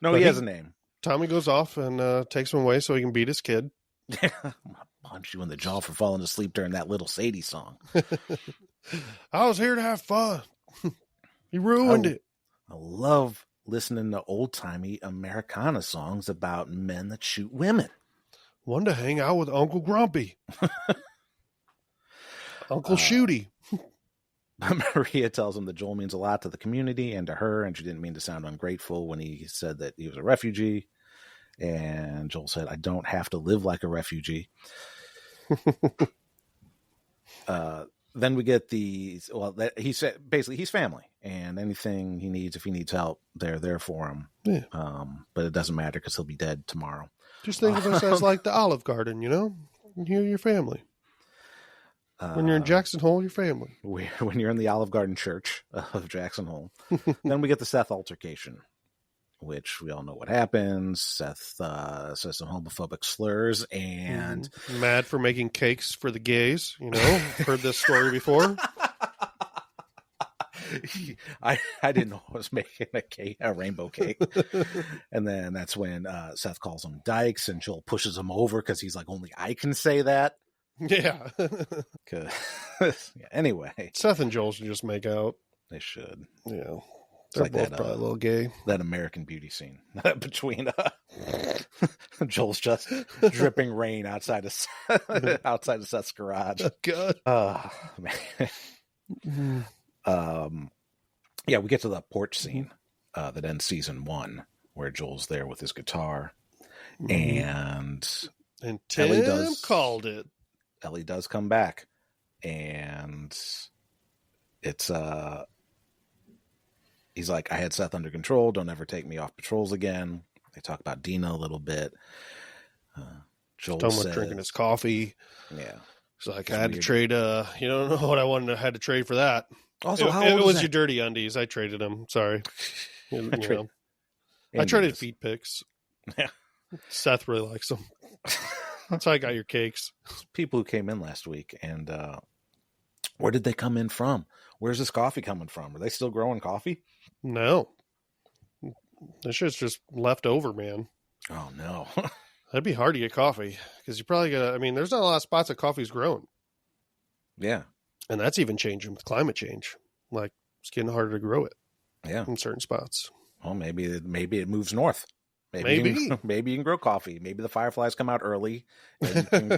No, he has a name. Tommy goes off and takes him away so he can beat his kid. I'm going to punch you in the jaw for falling asleep during that Little Sadie song. I was here to have fun. He ruined it. I love listening to old-timey Americana songs about men that shoot women. Wanted to hang out with Uncle Grumpy. Uncle Shooty. Maria tells him that Joel means a lot to the community and to her, and she didn't mean to sound ungrateful when he said that he was a refugee. And Joel said, "I don't have to live like a refugee." Then we get he said basically he's family, and anything he needs, if he needs help, they're there for him. Yeah. But it doesn't matter because he'll be dead tomorrow. Just think of us as like the Olive Garden, you know? You're your family. When you're in Jackson Hole, your family. When you're in the Olive Garden Church of Jackson Hole. Then we get the Seth altercation, which we all know what happens. Seth says some homophobic slurs and... Mad for making cakes for the gays, you know? Heard this story before. I didn't know I was making a rainbow cake. And then that's when Seth calls him dykes, and Joel pushes him over because he's like, only I can say that. Yeah. Yeah. Anyway. Seth and Joel should just make out. They should. Yeah. They're like both that, probably a little gay. That American Beauty scene between Joel's just dripping rain outside of Seth's garage. Oh, God. Oh, man. Yeah, we get to the porch scene that ends season 1, where Joel's there with his guitar, and Tim called it. Ellie does come back, and it's he's like, "I had Seth under control. Don't ever take me off patrols again." They talk about Dina a little bit. Joel says, drinking his coffee. Yeah, he's like, "I had to trade. You don't know what I had to trade for that." Also, it was your dirty undies. I traded them. Sorry. I traded feet pics. Yeah. Seth really likes them. That's how I got your cakes. People who came in last week, and where did they come in from? Where's this coffee coming from? Are they still growing coffee? No. This shit's just left over, man. Oh, no. That'd be hard to get coffee, because you probably there's not a lot of spots that coffee's grown. Yeah. And that's even changing with climate change. Like, it's getting harder to grow it. Yeah. In certain spots. Well, maybe it moves north. Maybe you can grow coffee. Maybe the fireflies come out early, and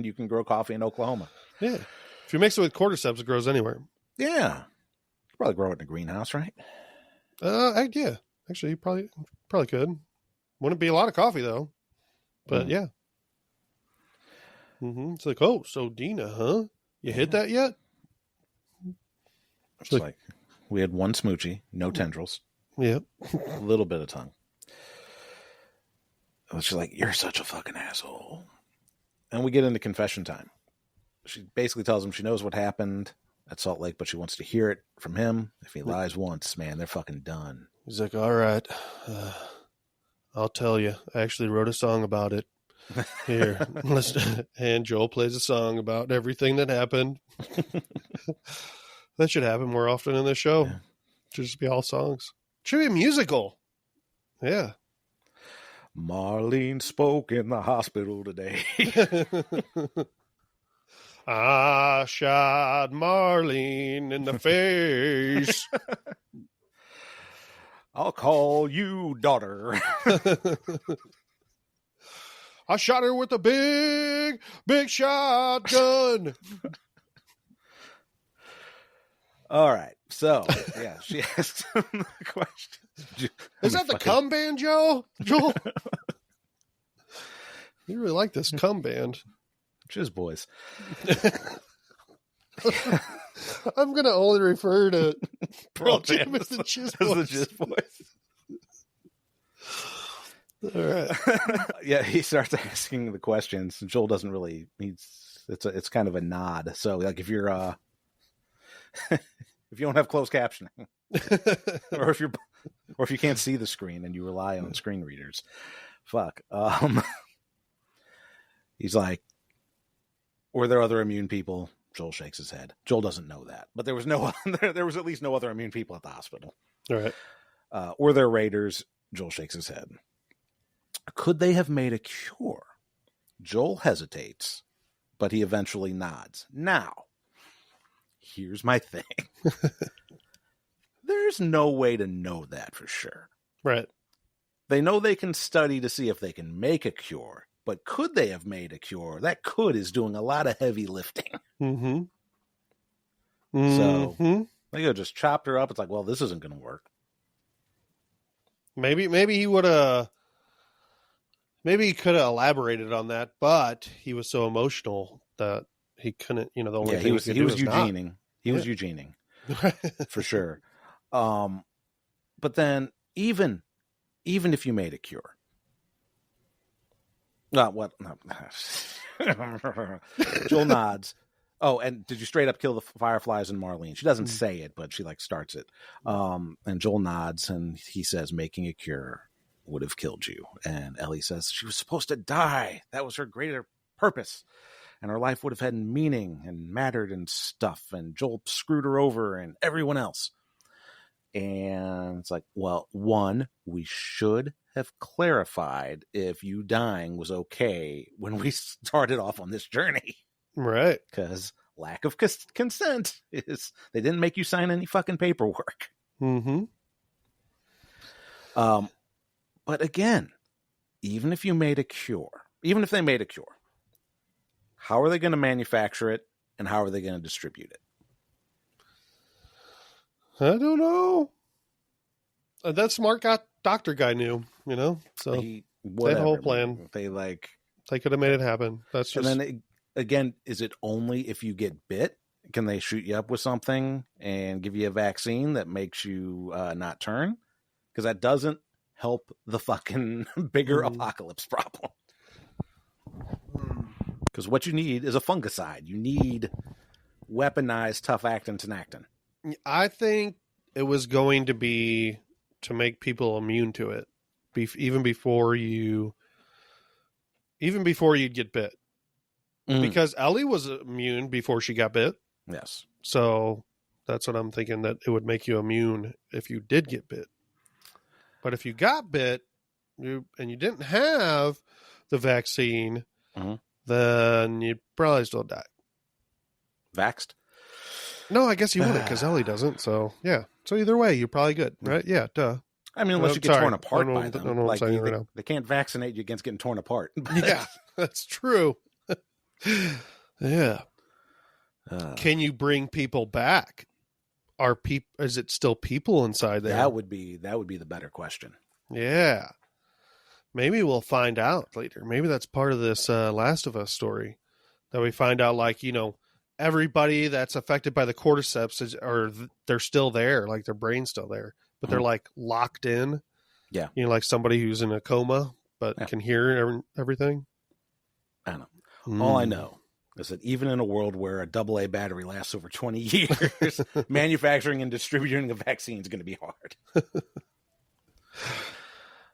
you can grow coffee in Oklahoma. Yeah. If you mix it with cordyceps, it grows anywhere. Yeah. You probably grow it in a greenhouse, right? Yeah. Actually, you probably could. Wouldn't be a lot of coffee, though. But yeah. It's like, oh, so Dina, huh? You hit that yet? It's like we had one smoochie, no tendrils. Yep. A little bit of tongue. She's like, "You're such a fucking asshole." And we get into confession time. She basically tells him she knows what happened at Salt Lake, but she wants to hear it from him. If he lies once, man, they're fucking done. He's like, "All right, I'll tell you. I actually wrote a song about it. Here, listen." And Joel plays a song about everything that happened. That should happen more often in this show. Yeah. Should just be all songs. Should be a musical. Yeah. Marlene spoke in the hospital today. I shot Marlene in the face. I'll call you daughter. I shot her with a big shotgun. All right. So, yeah, she asked him the question. Is that the cum band, Joel? Joel? You really like this cum band. Jizz Boys. I'm going to only refer to Pearl Jam as the Jizz Boys. The Jizz Boys. All right. Yeah, he starts asking the questions. And Joel doesn't really. It's kind of a nod. So, like, if you're if you don't have closed captioning, or if you can't see the screen and you rely on screen readers, fuck. He's like, were there other immune people? Joel shakes his head. Joel doesn't know that, but there was at least no other immune people at the hospital. All right. Were there raiders? Joel shakes his head. Could they have made a cure? Joel hesitates, but he eventually nods. Now, here's my thing. There's no way to know that for sure. Right. They know they can study to see if they can make a cure, but could they have made a cure? That could is doing a lot of heavy lifting. Mm-hmm. So they could have just chopped her up. It's like, well, this isn't going to work. Maybe he would have. Maybe he could have elaborated on that, but he was so emotional that he couldn't. The only thing he was Eugening. He was Eugening for sure. But then even if you made a cure, what? No. Joel nods. Oh, and did you straight up kill the fireflies and Marlene? She doesn't say it, but she starts it. And Joel nods and he says, making a cure would have killed you. And Ellie says she was supposed to die. That was her greater purpose. And her life would have had meaning and mattered and stuff. And Joel screwed her over and everyone else. And it's like, well, one, we should have clarified if you dying was okay when we started off on this journey. Right. Because lack of consent is, they didn't make you sign any fucking paperwork. Mm-hmm. But again, even if they made a cure, how are they going to manufacture it and how are they going to distribute it? I don't know. That smart doctor guy knew, so that whole plan. They could have made it happen. That's just. And then again, is it only if you get bit? Can they shoot you up with something and give you a vaccine that makes you not turn? Because that doesn't help the fucking bigger apocalypse problem. Because what you need is a fungicide. You need weaponized tough actin tenactin. I think it was going to be to make people immune to it, even before you'd get bit. Because Ellie was immune before she got bit. Yes. So that's what I'm thinking, that it would make you immune if you did get bit. But if you got bit and you didn't have the vaccine, then you'd probably still die. Vaxxed? No, I guess you wouldn't because Ellie doesn't. So, yeah. So either way, you're probably good, right? Yeah, duh. I mean, unless you get torn apart by them. I don't know what I'm saying right now. They can't vaccinate you against getting torn apart. Yeah, that's true. Yeah. Can you bring people back? Is it still people inside there? That would be the better question. Yeah. Maybe we'll find out later. Maybe that's part of this Last of Us story. That we find out, everybody that's affected by the cordyceps they're still there, their brain's still there, but they're locked in. Yeah. Like somebody who's in a coma but can hear everything. I don't know. All I know is that even in a world where a AA battery lasts over 20 years, manufacturing and distributing a vaccine is going to be hard.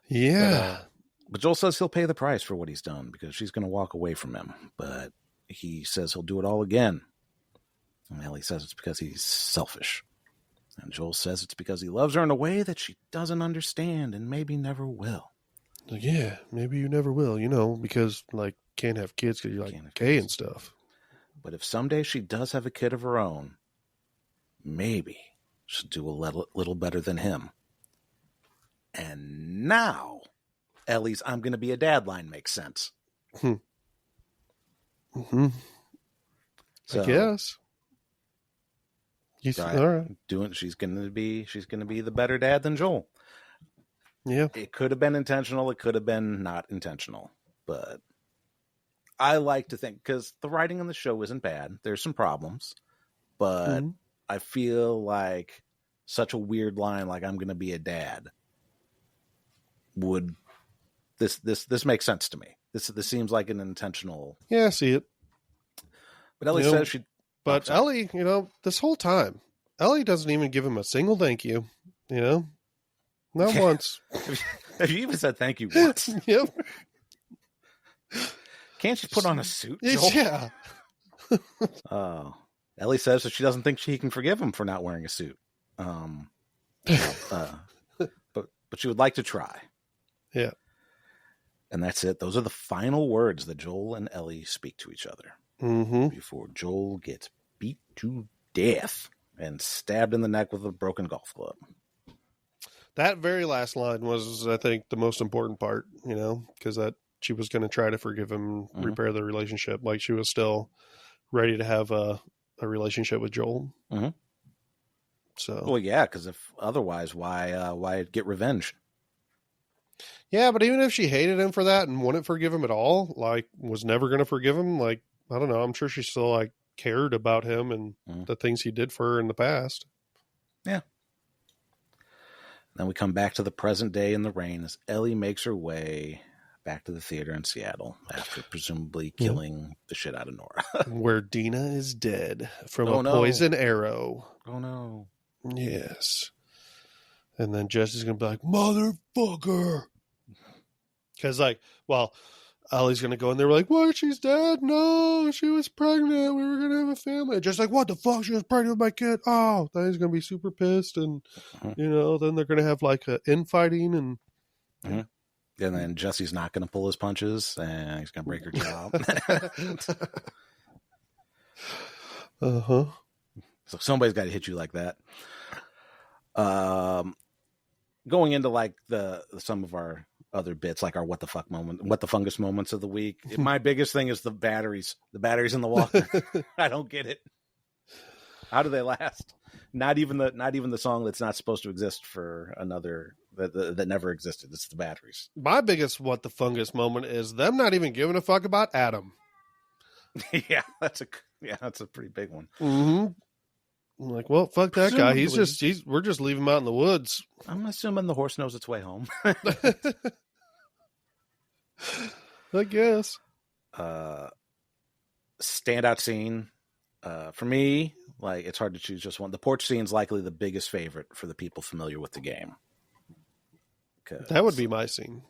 Yeah. But Joel says he'll pay the price for what he's done because she's going to walk away from him. But he says he'll do it all again. And Ellie says it's because he's selfish. And Joel says it's because he loves her in a way that she doesn't understand and maybe never will. Yeah, maybe you never will, because, can't have kids because you're, gay and stuff. But if someday she does have a kid of her own, maybe she'll do a little better than him. And now, Ellie's "I'm going to be a dad" line makes sense. Mm-hmm. So, I guess. Right. All right. She's gonna be the better dad than Joel. Yeah. It could have been intentional. It could have been not intentional. But I like to think, because the writing on the show isn't bad. There's some problems, but I feel like such a weird line, like I'm going to be a dad, would this makes sense to me. This seems like an intentional. Yeah, I see it. But Ellie says she. But Ellie, this whole time, Ellie doesn't even give him a single thank you. Not once. Have you even said thank you once? Yep. Can't she put on a suit, Joel? Yeah. Oh. Ellie says that she doesn't think she can forgive him for not wearing a suit. But she would like to try. Yeah. And that's it. Those are the final words that Joel and Ellie speak to each other. Before Joel gets beat to death and stabbed in the neck with a broken golf club. That very last line was, I think, the most important part, because that she was going to try to forgive him, repair the relationship. Like, she was still ready to have a relationship with Joel. So, well, yeah, because if otherwise, why get revenge? Yeah, but even if she hated him for that and wouldn't forgive him at all, like, was never going to forgive him, like, I don't know, I'm sure she still, like, cared about him and the things he did for her in the past. Yeah. Then we come back to the present day in the rain as Ellie makes her way back to the theater in Seattle after presumably killing the shit out of Nora. Where Dina is dead from a poison arrow. Oh, no. Yes. And then Jesse's going to be like, motherfucker. Because, like, well, Ellie's going to go in there like, what? She's dead? No, she was pregnant. We were going to have a family. Just like, what the fuck? She was pregnant with my kid. Oh, then he's going to be super pissed. And, then they're going to have, like, infighting. And And then Jesse's not going to pull his punches, and he's going to break her jaw. So somebody's got to hit you like that. Going into like some of our other bits, like our what the fungus moments of the week. My biggest thing is the batteries in the walker. I don't get it. How do they last? Not even the song that's not supposed to exist for another that never existed. It's the batteries. My biggest what the fungus moment is them not even giving a fuck about Adam. Yeah, that's a pretty big one. I'm like, well, fuck that guy. We're just leaving him out in the woods. I'm assuming the horse knows its way home. I guess. Standout scene. For me, like, it's hard to choose just one. The porch scene is likely the biggest favorite for the people familiar with the game. That would be my scene.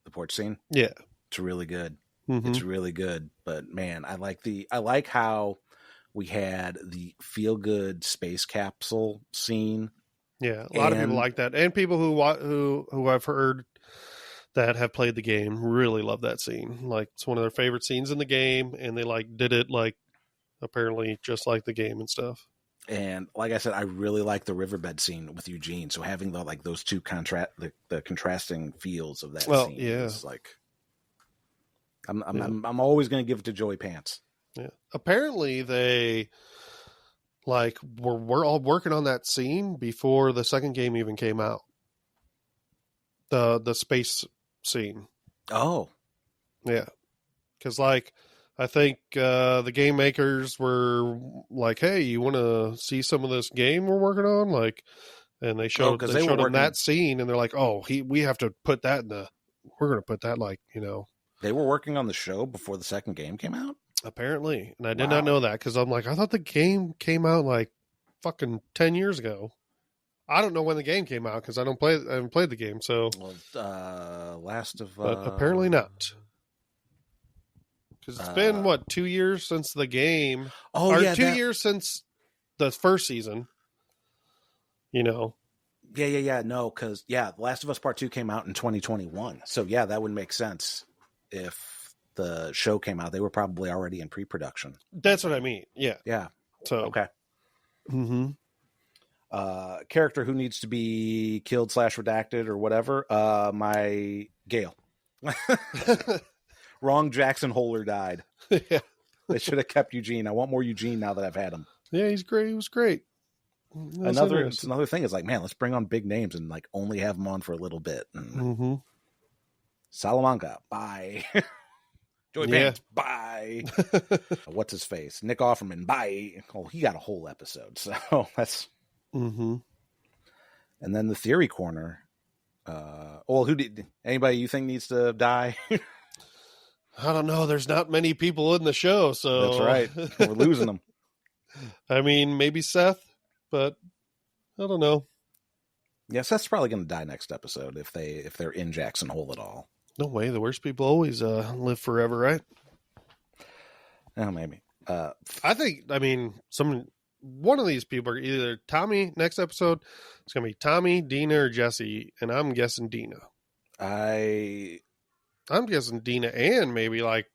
The porch scene? Yeah. It's really good. It's really good. But man, I like how we had the feel good space capsule scene. Yeah, a lot of people like that, and people who I've heard that have played the game really love that scene. Like, it's one of their favorite scenes in the game, and they like did it like apparently just like the game and stuff. And like I said, I really like the riverbed scene with Eugene. So having those two the contrasting feels of that scene is like, I'm always going to give it to Joey Pants. Yeah. Apparently they we're all working on that scene before the second game even came out. The space scene. Oh. Yeah. Cuz like I think the game makers were like, "Hey, you want to see some of this game we're working on?" Like, and they showed them that scene, and they're like, "Oh, we have to put that we're going to put that like, They were working on the show before the second game came out? Apparently, and I did not know that because I'm like, I thought the game came out like fucking 10 years ago. I don't know when the game came out because I haven't played the game. So, but apparently not. Because it's been 2 years since the game. Oh, yeah, 2 years since the first season. Yeah. No, because The Last of Us Part 2 came out in 2021. So yeah, that would make sense if the show came out. They were probably already in pre-production. That's what I mean. Yeah. Yeah. So okay. Character who needs to be killed / redacted or whatever. My Gale. Wrong Jackson Holer died. Yeah. They should have kept Eugene. I want more Eugene now that I've had him. Yeah, he's great. He was great. another thing is like, man, let's bring on big names and like only have them on for a little bit. And Salamanca, bye. Joey Pants, bye. What's his face? Nick Offerman, bye. Oh, he got a whole episode, so that's. And then the theory corner. Anybody you think needs to die? I don't know. There's not many people in the show, so that's right. We're losing them. I mean, maybe Seth, but I don't know. Yeah, Seth's probably going to die next episode if they're in Jackson Hole at all. No way. The worst people always live forever, right? Oh, maybe. One of these people are either Tommy next episode. It's going to be Tommy, Dina, or Jesse, and I'm guessing Dina. I'm guessing Dina and maybe like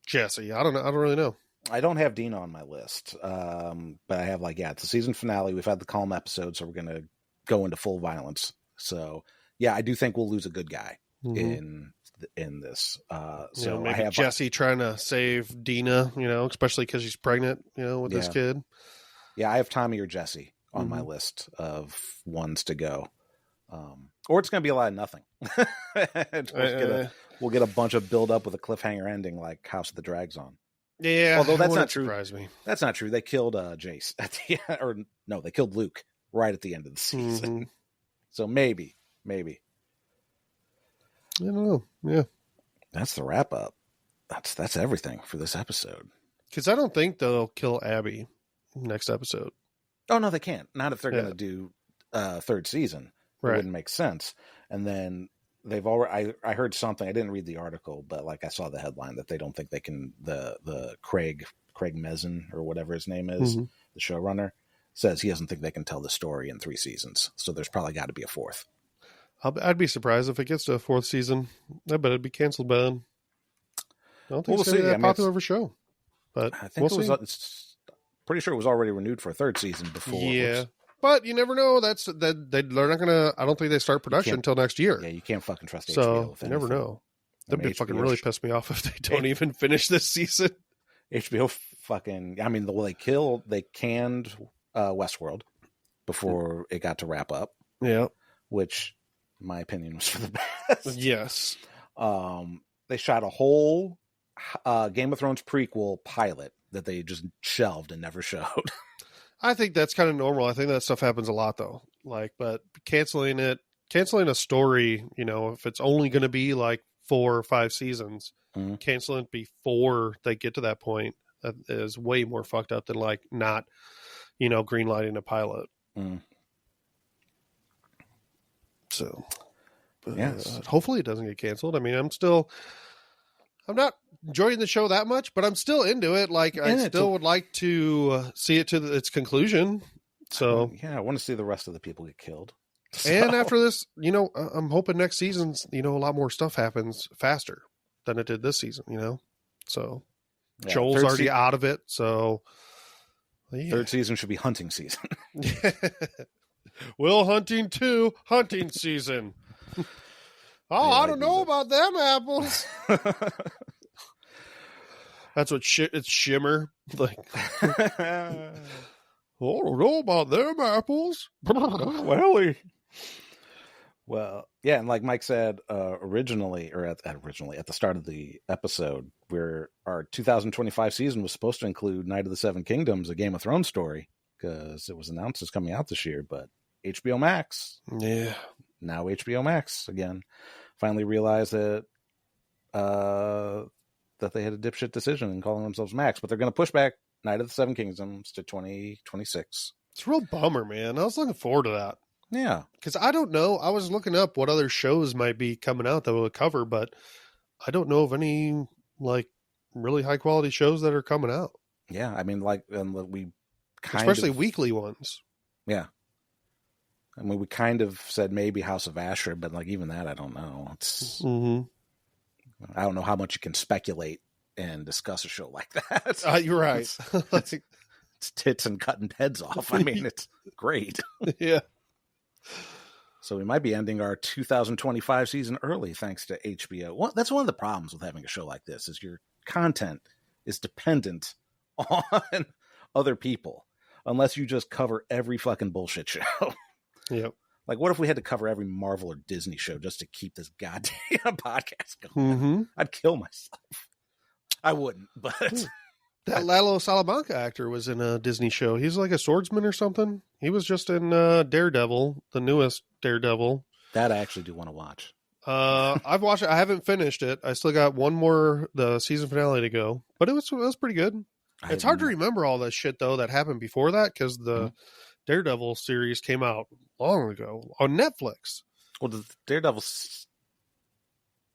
Jesse. I don't know. I don't really know. I don't have Dina on my list, but I have it's a season finale. We've had the calm episode, so we're going to go into full violence. So yeah, I do think we'll lose a good guy in this. So maybe I have Jesse trying to save Dina, especially because she's pregnant, with this kid. Yeah, I have Tommy or Jesse on my list of ones to go. Or it's going to be a lot of nothing. We'll get a bunch of build up with a cliffhanger ending like House of the Drags on. Yeah, although that's not true. Surprise me. That's not true. They killed Jace at the end, or no, they killed Luke right at the end of the season. So maybe. I don't know. Yeah, that's the wrap up. That's everything for this episode. Because I don't think they'll kill Abby next episode. Oh no, they can't. Not if they're going to do third season. It wouldn't make sense. And then they've already. I heard something. I didn't read the article, but I saw the headline that they don't think they can. The Craig Mazin or whatever his name is, the showrunner, says he doesn't think they can tell the story in 3 seasons. So there's probably got to be a 4th. I'd be surprised if it gets to a 4th season. I bet it'd be canceled by then. I don't think it's going to be that popular of a show. But I think it's pretty sure it was already renewed for a 3rd season before. Yeah. But you never know. They're not going to. I don't think they start production until next year. Yeah, you can't fucking trust HBO. So you never know. That'd be fucking really piss me off if they don't even finish this season. HBO fucking. I mean, they canned Westworld before it got to wrap up. Yeah, which, in my opinion, was for the best. Yes. They shot a whole Game of Thrones prequel pilot that they just shelved and never showed. I think that's kind of normal. I think that stuff happens a lot though. But canceling a story, if it's only going to be 4 or 5 seasons, canceling it before they get to that point is way more fucked up than not, greenlighting a pilot. So, hopefully it doesn't get canceled. I mean, I'm not enjoying the show that much, but I'm still into it. I still would like to see it to its conclusion. So I want to see the rest of the people get killed. And after this, I'm hoping next season's, a lot more stuff happens faster than it did this season, So Joel's already out of it. So 3rd season should be hunting season. Will Hunting 2 hunting season. I don't know about them apples. That's what it's Shimmer. I don't know about them apples. Well, yeah, and like Mike said originally, at the start of the episode, where our 2025 season was supposed to include Night of the Seven Kingdoms, a Game of Thrones story, because it was announced as coming out this year, but HBO Max. Yeah. Now HBO Max again finally realized that they had a dipshit decision in calling themselves Max, but they're going to push back Night of the Seven Kingdoms to 2026. It's a real bummer, man. I was looking forward to that. Yeah. Because I don't know. I was looking up what other shows might be coming out that we'll cover, but I don't know of any really high quality shows that are coming out. Yeah. I mean, we especially weekly ones. Yeah. I mean, we kind of said maybe House of Asher, but even that, I don't know. It's I don't know how much you can speculate and discuss a show like that. You're right. It's tits and cutting heads off. I mean, it's great. Yeah. So we might be ending our 2025 season early thanks to HBO. Well, that's one of the problems with having a show like this is your content is dependent on other people. unless you just cover every fucking bullshit show. Yep. Like, what if we had to cover every Marvel or Disney show just to keep this goddamn podcast going? I'd kill myself. I wouldn't, but... That Lalo Salamanca actor was in a Disney show. He's like a swordsman or something. He was just in Daredevil, the newest Daredevil. That I actually do want to watch. I've watched it. I haven't finished it. I still got one more, the season finale to go. But it was pretty good. It's hard to remember all that shit, though, that happened before that, because the Daredevil series came out long ago on Netflix. Well, the Daredevil...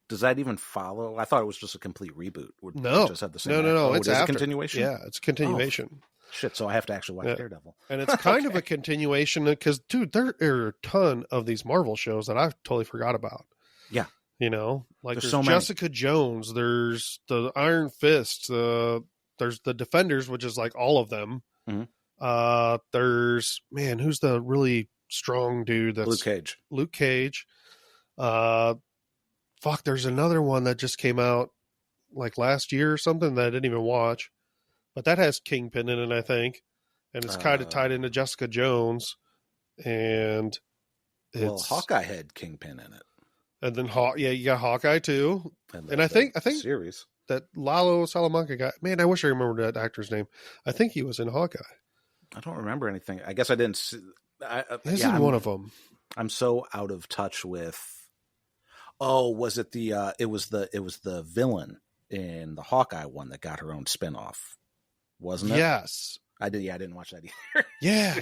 Does that even follow? I thought it was just a complete reboot. No. Just have the same no. It's a continuation? Yeah, it's a continuation. Oh, shit, so I have to actually watch Daredevil. And it's kind of a continuation because, dude, there are a ton of these Marvel shows that I've totally forgot about. Yeah. You know? Like there's so Jessica Jones, there's the Iron Fist, there's the Defenders, which is like all of them. Mm-hmm. There's, man, who's the really strong dude? That's Luke Cage. Fuck, there's another one that just came out like last year or something that I didn't even watch. But that has Kingpin in it, I think. And it's kind of tied into Jessica Jones. And Hawkeye had Kingpin in it. And then you got Hawkeye too. And I think series that Lalo Salamanca guy, man, I wish I remembered that actor's name. I think he was in Hawkeye. I don't remember anything. I guess I didn't see. He's in one of them. I'm so out of touch with. Oh, was it the? It was the villain in the Hawkeye one that got her own spinoff, wasn't it? Yes, I did. Yeah, I didn't watch that either. Yeah.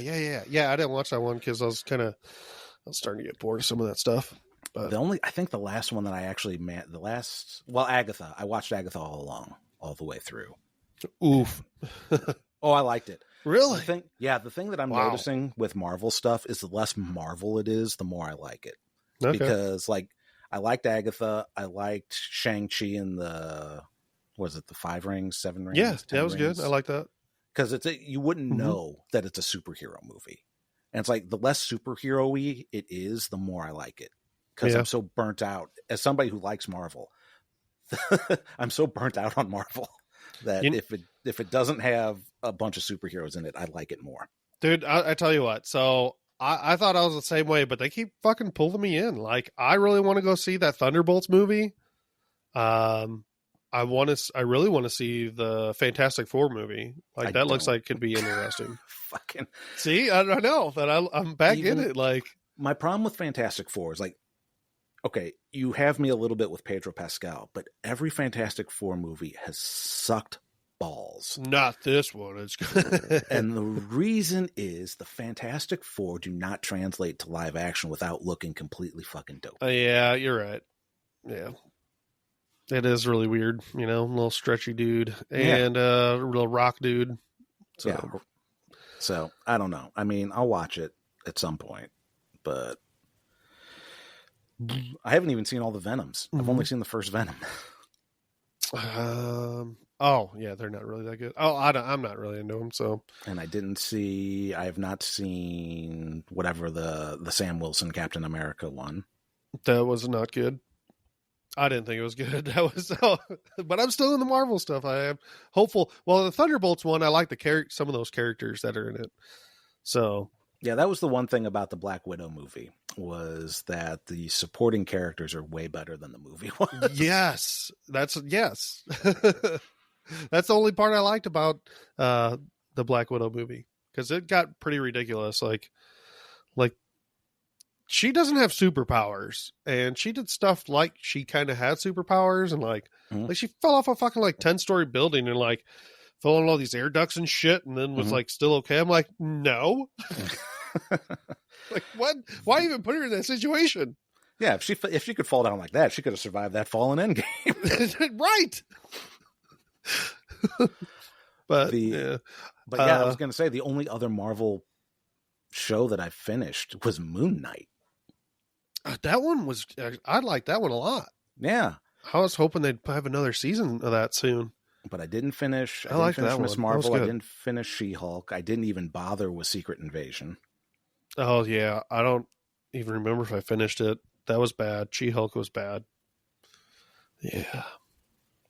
I didn't watch that one because I was starting to get bored of some of that stuff. But I think the last one that I actually Agatha. I watched Agatha all the way through. Oof. Oh, I liked it. Really? The thing that I'm noticing with Marvel stuff is the less Marvel it is, the more I like it. Okay. Because I liked Agatha. I liked Shang-Chi and the 5 rings, 7 rings? Yeah, that was good. I like that. Because you wouldn't know that it's a superhero movie. And it's like the less superhero-y it is, the more I like it. Because I'm so burnt out. As somebody who likes Marvel, I'm so burnt out on Marvel that if it doesn't have a bunch of superheroes in it, I like it more. Dude, I tell you what. So I thought I was the same way, but they keep fucking pulling me in. Like, I really want to go see that Thunderbolts movie. I really want to see the Fantastic Four movie. Like, that looks like it could be interesting. Fucking see, I know that I'm back in it. Like, my problem with Fantastic Four is okay, you have me a little bit with Pedro Pascal, but every Fantastic Four movie has sucked balls. Not this one. It's good. And the reason is the Fantastic Four do not translate to live action without looking completely fucking dope. Yeah, you're right. Yeah. It is really weird, a little stretchy dude and a real rock dude. So I don't know. I mean, I'll watch it at some point, but I haven't even seen all the Venoms. I've only seen the first Venom. Oh yeah, they're not really that good. Oh, I'm not really into them. So, and I have not seen whatever the Sam Wilson Captain America one. That was not good. I didn't think it was good. But I'm still in the Marvel stuff. I am hopeful. Well, the Thunderbolts one, I like some of those characters that are in it. So yeah, that was the one thing about the Black Widow movie was that the supporting characters are way better than the movie was. Yes. That's the only part I liked about the Black Widow movie, because it got pretty ridiculous. Like she doesn't have superpowers, and she did stuff like she kind of had superpowers, and like she fell off a fucking 10-story building and fell in all these air ducts and shit, and then was still okay. I'm like, no. What? Why even put her in that situation? Yeah, if she could fall down like that, she could have survived that fall in Endgame. Right. But I was going to say the only other Marvel show that I finished was Moon Knight. That one was, I liked that one a lot. Yeah. I was hoping they'd have another season of that soon. But I didn't finish. I like didn't finish that Miss one. Marvel. I didn't finish She-Hulk. I didn't even bother with Secret Invasion. Oh, yeah. I don't even remember if I finished it. That was bad. She-Hulk was bad. Yeah.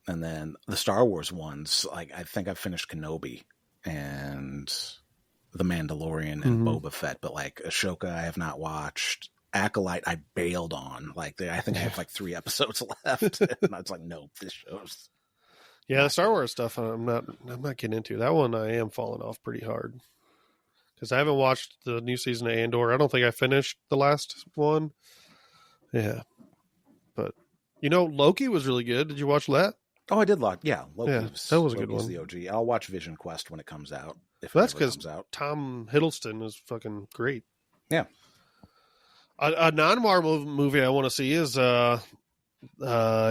And then the Star Wars ones, I think I finished Kenobi. And The Mandalorian and Boba Fett, but like Ashoka, I have not watched. Acolyte, I bailed on. Like, I think I have like 3 episodes left, and I was like, nope, this show's. Yeah, the Star Wars stuff, I'm not getting into. That one I am falling off pretty hard because I haven't watched the new season of Andor. I don't think I finished the last one. Yeah, but Loki was really good. Did you watch that? Oh, I did. Yeah, Loki's, that was a good one. The OG. I'll watch Vision Quest when it comes out. That's because Tom Hiddleston is fucking great. Yeah. A non-Marvel movie I want to see is I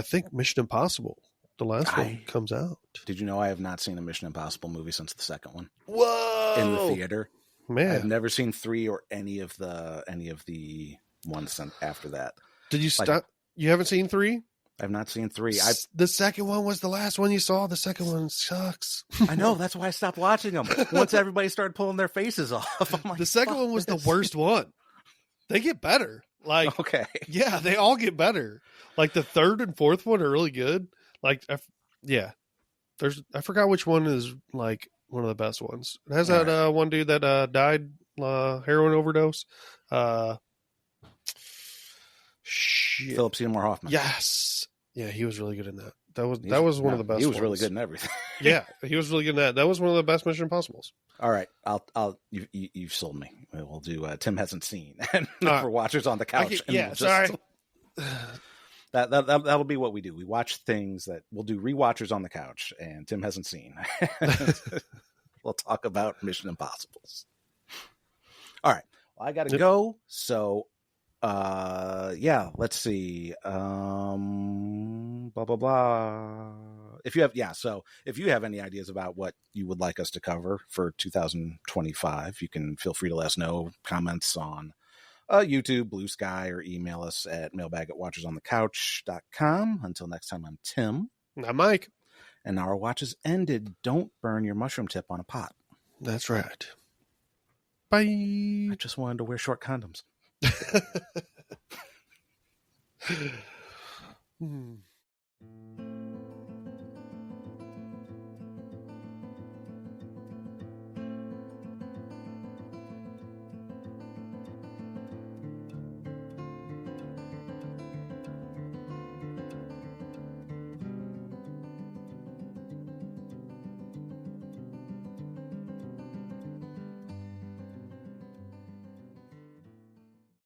think Mission Impossible. The last one comes out. Did you know I have not seen a Mission Impossible movie since the second one? Whoa! In the theater, man, I've never seen 3 or any of the ones after that. Did you stop? You haven't seen 3? I've not seen 3. The second one was the last one you saw. The second one sucks. I know. That's why I stopped watching them. Once everybody started pulling their faces off. I'm like, the second one was the worst one. They get better. Like, okay. Yeah, they all get better. Like the third and fourth one are really good. Like, I forgot which one is like one of the best ones. It has that one dude that died heroin overdose. Shit. Philip Seymour Hoffman. Yes. Yeah, he was really good in that. That was one of the best. He was ones. really good in everything. Yeah, he was really good in that. That was one of the best Mission Impossibles. All right, you've sold me. We'll do Tim hasn't seen for watchers on the couch. Sorry. That'll be what we do. We watch things that we'll do rewatchers on the couch, and Tim hasn't seen. We'll talk about Mission Impossibles. All right. Well, I got to go. So, let's see. Blah blah blah. If you have any ideas about what you would like us to cover for 2025, you can feel free to let us know. Comments on YouTube, Blue Sky, or email us at mailbag@watchersonthecouch.com. Until next time, I'm Tim. I'm Mike. And our watch is ended. Don't burn your mushroom tip on a pot. That's right. Bye. I just wanted to wear short condoms.